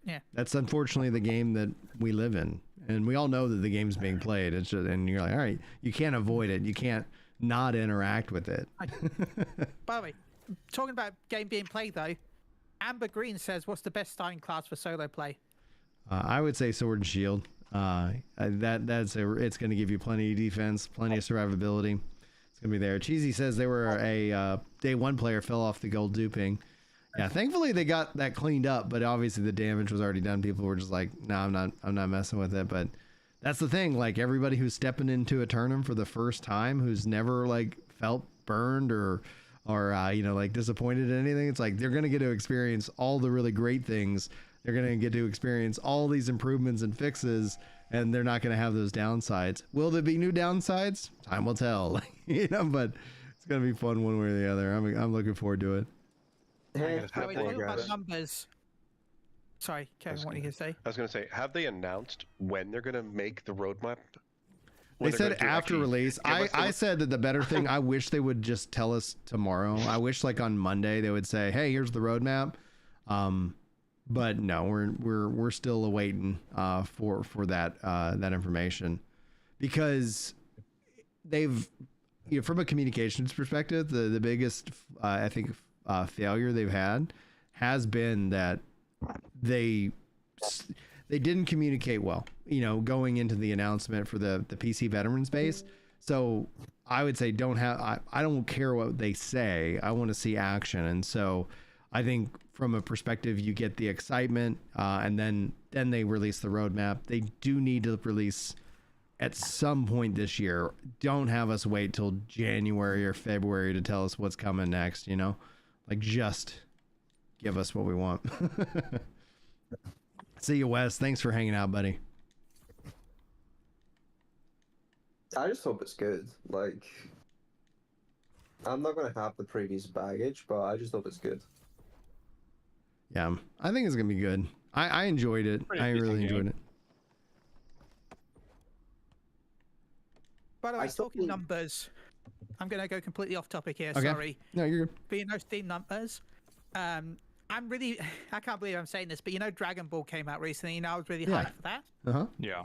yeah,
that's unfortunately the game that we live in, and we all know that the game's being played. It's just, and you're like, all right, you can't avoid it. You can't not interact with it.
By the way, talking about game being played though, Amber Green says, "What's the best starting class for solo play?"
I would say Sword and Shield. It's going to give you plenty of defense, plenty of survivability. It's going to be there. Cheesy says they were a day one player fell off the gold duping. Yeah, thankfully they got that cleaned up, but obviously the damage was already done. People were just like, "No, I'm not messing with it." But that's the thing. Like everybody who's stepping into Aternum for the first time, who's never like felt burned or like disappointed in anything, it's like they're gonna get to experience all the really great things. They're gonna get to experience all these improvements and fixes, and they're not gonna have those downsides. Will there be new downsides? Time will tell. But it's gonna be fun one way or the other. I'm looking forward to it.
About numbers. Sorry, Kevin, what are you going to say?
I was going to say, have they announced when they're going to make the roadmap?
They said after release. I said that the better thing, I wish they would just tell us tomorrow. I wish like on Monday they would say, hey, here's the roadmap. But no, we're still awaiting for that information, because they've, from a communications perspective, the biggest I think failure they've had has been that they didn't communicate well, going into the announcement for the PC veterans base. So I would say I don't care what they say. I want to see action. And so I think from a perspective, you get the excitement, and then they release the roadmap. They do need to release at some point this year. Don't have us wait till January or February to tell us what's coming next, like just give us what we want. See you, Wes. Thanks for hanging out, buddy.
I just hope it's good. Like, I'm not going to have the previous baggage, but I just hope it's good.
Yeah, I think it's going to be good. I enjoyed it. I really enjoyed it.
By the way, talking numbers, I'm going to go completely off topic here.
Okay.
Sorry.
No, you're good.
But Steam numbers. I can't believe I'm saying this, but Dragon Ball came out recently, and I was really hyped for that.
Uh-huh.
Yeah.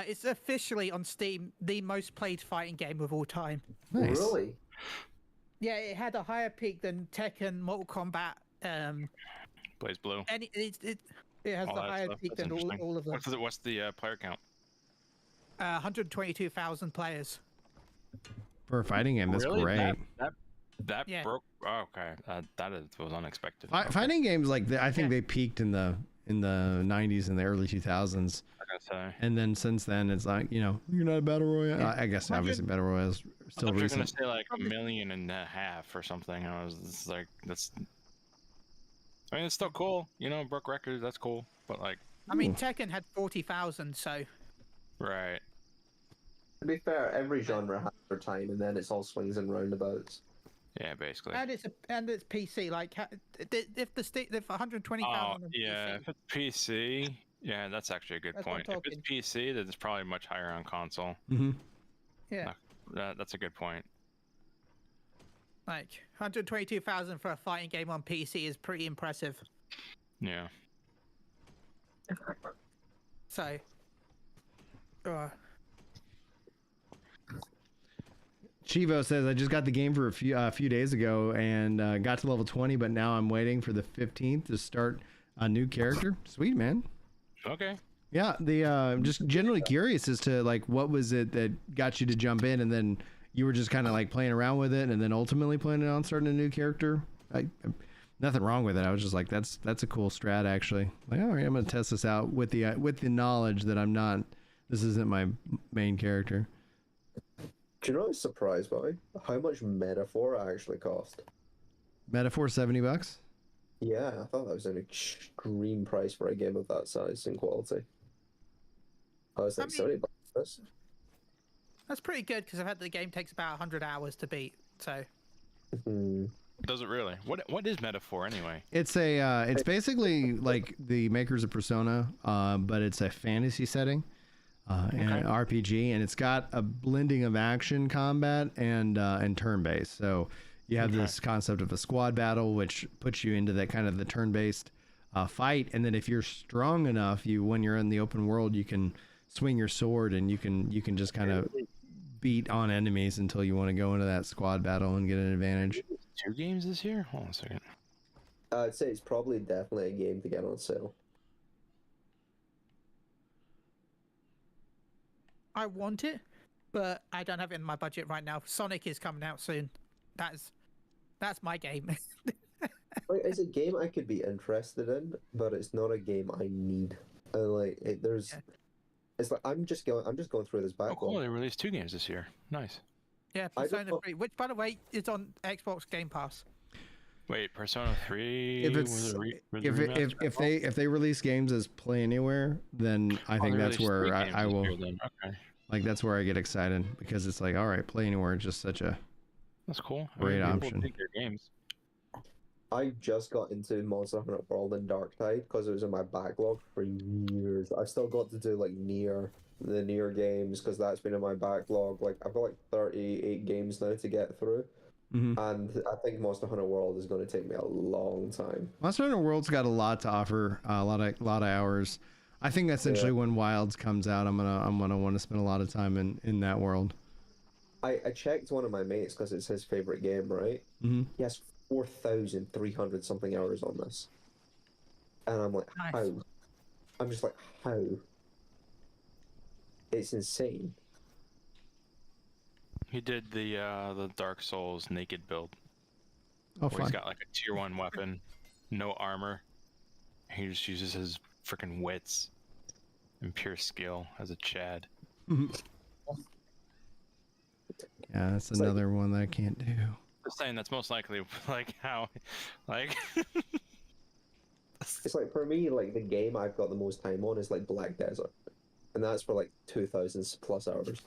It's officially on Steam the most played fighting game of all time.
Nice.
Really?
Yeah, it had a higher peak than Tekken, Mortal Kombat.
Blaze Blue.
And it has the higher peak than all of them.
What's the player count?
122,000 players.
For a fighting game, that's
really?
great.
That broke. Oh, okay, was unexpected.
Fighting games like that, I think they peaked in the 90s and the early 2000s.
I gotta say.
And then since then, it's like, you're not a battle royale. I guess obviously battle royales still
You're
recent.
gonna say like 1.5 million or something. I was just like, that's. I mean, it's still cool. You know, broke records. That's cool. But like,
I mean, Tekken had 40,000, so
right.
To be fair, every genre has their time, and then it's all swings and roundabouts.
Yeah, basically.
and it's PC. Like if 120,000 on
yeah.
PC,
If it's PC, yeah, that's actually a good
That's what I'm
point. If it's PC, then it's probably much higher on console.
Mm-hmm.
yeah,
That's a good point.
like 122,000 for a fighting game on PC is pretty impressive.
Yeah.
So,
Chivo says, I just got the game for a few days ago and got to level 20, but now I'm waiting for the 15th to start a new character. Sweet, man.
Okay.
Yeah, I'm just generally curious as to like what was it that got you to jump in, and then you were just kind of like playing around with it, and then ultimately planning on starting a new character. Nothing wrong with it. I was just like, that's a cool strat actually. Like, all right, I'm gonna test this out with the knowledge that this isn't my main character.
Do you know what I was surprised by? How much Metaphor actually cost?
Metaphor $70.
Yeah, I thought that was an extreme price for a game of that size and quality. I was like, $70 for this?
that's pretty good because I've had the game takes about 100 hours to beat. So,
Does it really? What is Metaphor anyway?
It's it's basically like the makers of Persona, but it's a fantasy setting. And an RPG, and it's got a blending of action combat and turn-based. So you have this concept of a squad battle, which puts you into that kind of the turn-based fight. And then if you're strong enough, when you're in the open world, you can swing your sword and you can just kind of beat on enemies until you want to go into that squad battle and get an advantage.
2 games this year? Hold on a second.
I'd say it's probably definitely a game to get on sale.
I want it, but I don't have it in my budget right now. Sonic is coming out soon. That's my game.
Like, it's a game I could be interested in, but it's not a game I need. It's like I'm just going through this backlog.
Oh, cool. They released 2 games this year. Nice.
Yeah, Persona 3, which by the way is on Xbox Game Pass.
Wait, Persona 3.
If they release games as Play Anywhere, then I think that's where I will.
Okay.
Like that's where I get excited because it's like, all right, Play Anywhere is just such a
That's cool.
Great
people
option.
dig their games.
I just got into Monster Hunter World and Dark Tide because it was in my backlog for years. I still got to do like the Nier games because that's been in my backlog. Like I've got like 38 games now to get through.
Mm-hmm.
And I think Monster Hunter World is going to take me a long time.
Monster Hunter World's got a lot to offer, a lot of hours. I think essentially when Wilds comes out, I'm gonna want to spend a lot of time in that world.
I checked one of my mates because it's his favorite game, right?
Mm-hmm.
He has 4,300 something hours on this, and I'm like,
Nice.
how? I'm just like, how? It's insane.
He did the Dark Souls naked build.
Oh,
Where
fun.
he's got like a tier 1 weapon, no armor. He just uses his freaking wits and pure skill as a Chad.
Mhm. Yeah, that's another one that I can't do.
Just saying that's most likely like how, like.
It's like for me, like the game I've got the most time on is like Black Desert, and that's for like 2,000 plus hours.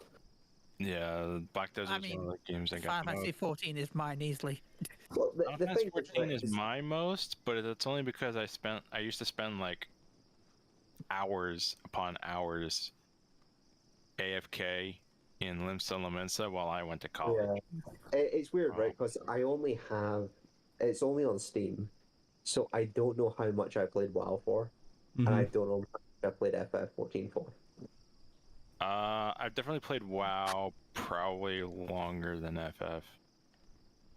Yeah, Black Desert is one of the games I got.
Final Fantasy 14 is mine easily.
Well, the
Final
thing
Fantasy 14 is my most, but it's only because I used to spend like hours upon hours AFK in Limsa Lominsa while I went to college.
Yeah, it's weird, right? Because it's only on Steam, so I don't know how much I played WoW for, and I don't know how much I played FF14 for.
I've definitely played WoW probably longer than FF.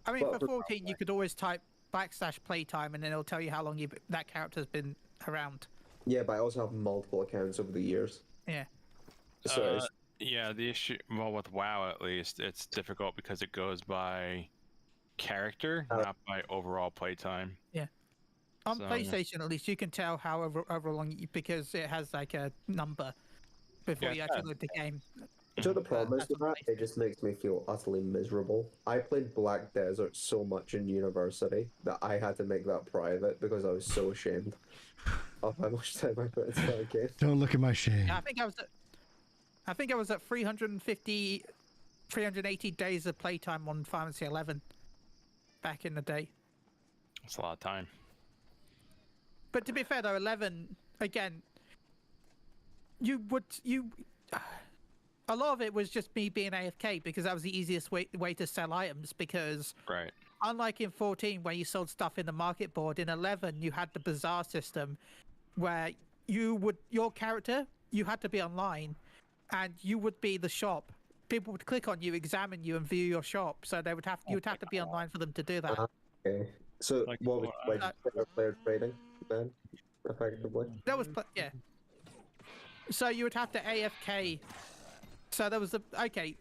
I mean,
Well,
for 14, you could always type /playtime, and then it'll tell you how long that character's been around.
Yeah, but I also have multiple accounts over the years.
Yeah.
So
Yeah, the issue, well, with WoW at least, it's difficult because it goes by character, not by overall playtime.
Yeah. On
So-
PlayStation, at least, you can tell however long because it has like a number before
Yeah,
you
it
actually
does.
load the game.
So the problem is with that, it just makes me feel utterly miserable. I played Black Desert so much in university that I had to make that private because I was so ashamed of how much time I put into that game.
Don't look at my shame.
Yeah, I think I was at 380 days of playtime on Final Fantasy 11 back in the day.
That's a lot of time.
But to be fair though, 11 again, a lot of it was just me being AFK because that was the easiest way to sell items. Because
Right.
unlike in 14 where you sold stuff in the market board, in 11 you had the bazaar system where your character, you had to be online and you would be the shop. People would click on you, examine you, and view your shop. So you would have to be online for them to do that.
Okay. So
Like,
what was player trading then, effectively?
That was yeah. So you would have to AFK. So there was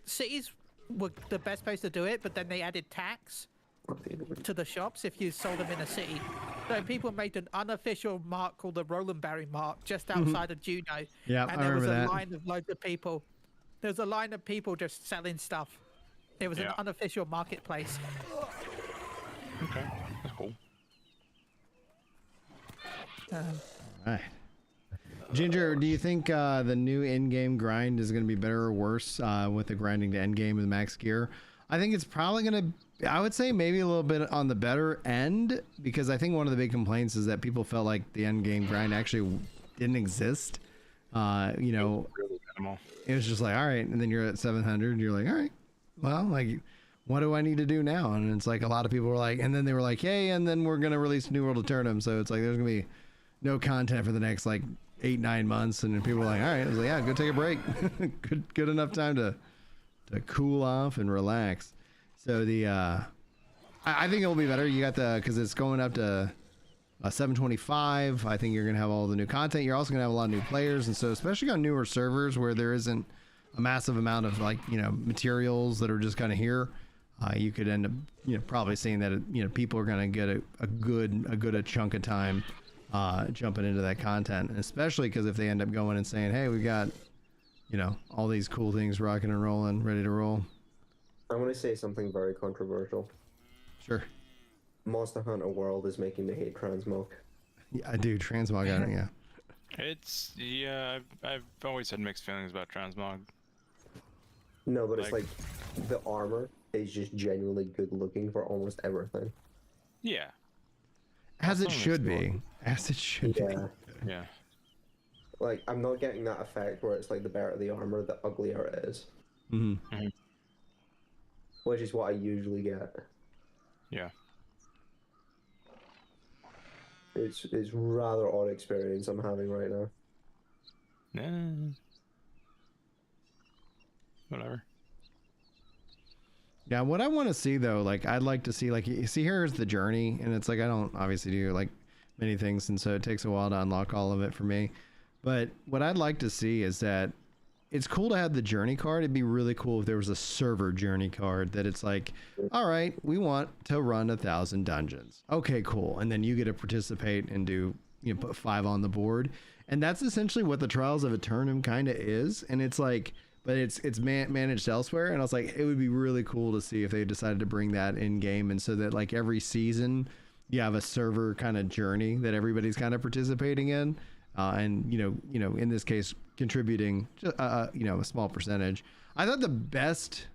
cities were the best place to do it, but then they added tax to the shops if you sold them in a city. So people made an unofficial mark called the Rolandberry mark just outside of Juneau.
Yeah,
and
I
there was
remember
a
that.
line of loads of people. There was a line of people just selling stuff. It was an unofficial marketplace.
Okay, that's cool.
Right. Ginger, do you think the new in-game grind is going to be better or worse with the grinding to end game with max gear? I think it's probably going to, I would say maybe a little bit on the better end, because I think one of the big complaints is that people felt like the end game grind actually didn't exist. You know,
Really minimal.
it was just like, all right, and then you're at 700 and you're like, all right, well, like, what do I need to do now? And it's like a lot of people were like, and then they were like, hey, and then we're going to release New World Aternum. So it's like, there's going to be no content for the next like 8-9 months. And then people were like, all right, I was like, yeah, go take a break. good enough time to cool off and relax. So the, I think it'll be better. You got cause it's going up to 725. I think you're going to have all the new content. You're also going to have a lot of new players. And so especially on newer servers where there isn't a massive amount of like, you know, materials that are just kind of here, you could end up, you know, probably seeing that, you know, people are going to get a good chunk of time jumping into that content, and especially because if they end up going and saying, hey, we got, you know, all these cool things rocking and rolling, ready to roll.
I want to say something very controversial.
Sure.
Monster Hunter World is making me hate Transmog.
Yeah, I do. Transmog, yeah.
It's I've always had mixed feelings about Transmog.
No, but it's like the armor is just genuinely good looking for almost everything.
Yeah.
As it should be. As it should be.
Yeah.
Like, I'm not getting that effect where it's like the better the armor, the uglier it is.
Mm-hmm.
Mhm.
Which is what I usually get.
Yeah.
It's rather odd experience I'm having right now.
Whatever.
Yeah, what I want to see though, like I'd like to see, like, you see, here's the journey, and it's like I don't obviously do like many things, and so it takes a while to unlock all of it for me. But what I'd like to see is that it's cool to have the journey card. It'd be really cool if there was a server journey card that it's like, all right, we want to run 1,000 dungeons. Okay, cool. And then you get to participate and do, you know, put 5 on the board. And that's essentially what the Trials of Aternum kind of is. And it's like, but it's managed elsewhere. And I was like, it would be really cool to see if they decided to bring that in game. And so that like every season you have a server kind of journey that everybody's kind of participating in. And you know, in this case, contributing, you know, a small percentage. I thought the best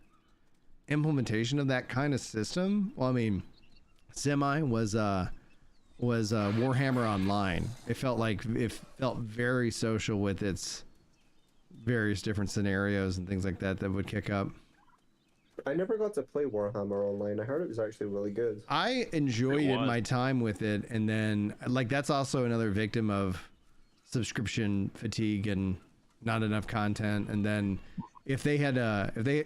implementation of that kind of system, well, I mean, semi was Warhammer Online. It felt very social with its various different scenarios and things like that would kick up.
I never got to play Warhammer Online. I heard it was actually really good.
I enjoyed my time with it, and then like that's also another victim of subscription fatigue and not enough content. And then if they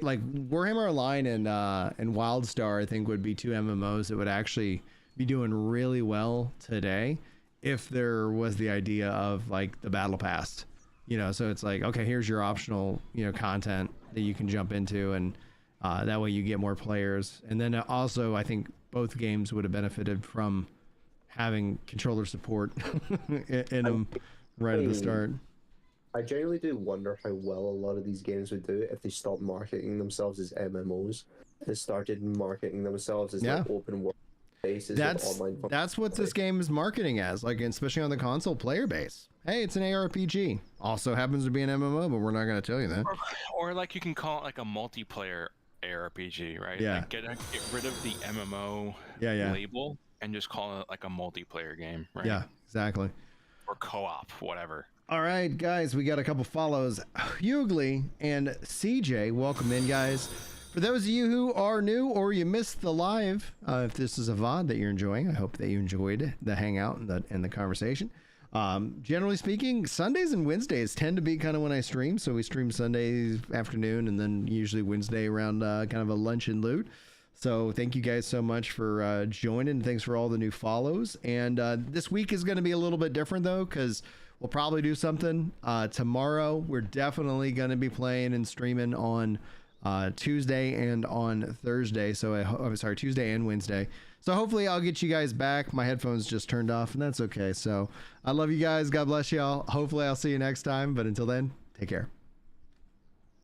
like Warhammer Online and Wildstar, I think would be 2 MMOs that would actually be doing really well today if there was the idea of like the battle pass, you know. So it's like, okay, here's your optional, you know, content that you can jump into, and that way you get more players. And then also I think both games would have benefited from having controller support in them right at the start.
I genuinely do wonder how well a lot of these games would do if they stopped marketing themselves as MMOs and started marketing themselves as like open world bases with online.
That's what this game is marketing as, like especially on the console player base. Hey, it's an ARPG. Also happens to be an MMO, but we're not going to tell you that.
Or like you can call it like a multiplayer ARPG, right?
Yeah.
Like get rid of the MMO label and just call it like a multiplayer game, right?
Yeah, exactly.
Or co-op, whatever.
All right, guys, we got a couple follows. Hughley and CJ, welcome in, guys. For those of you who are new or you missed the live, if this is a VOD that you're enjoying, I hope that you enjoyed the hangout and the conversation. Generally speaking, Sundays and Wednesdays tend to be kind of when I stream. So we stream Sundays afternoon and then usually Wednesday around kind of a lunch and loot. So thank you guys so much for joining. Thanks for all the new follows. And this week is going to be a little bit different, though, because we'll probably do something tomorrow. We're definitely going to be playing and streaming on Tuesday and on Thursday. So I'm sorry, Tuesday and Wednesday. So hopefully I'll get you guys back. My headphones just turned off, and that's okay. So I love you guys. God bless y'all. Hopefully I'll see you next time. But until then, take care.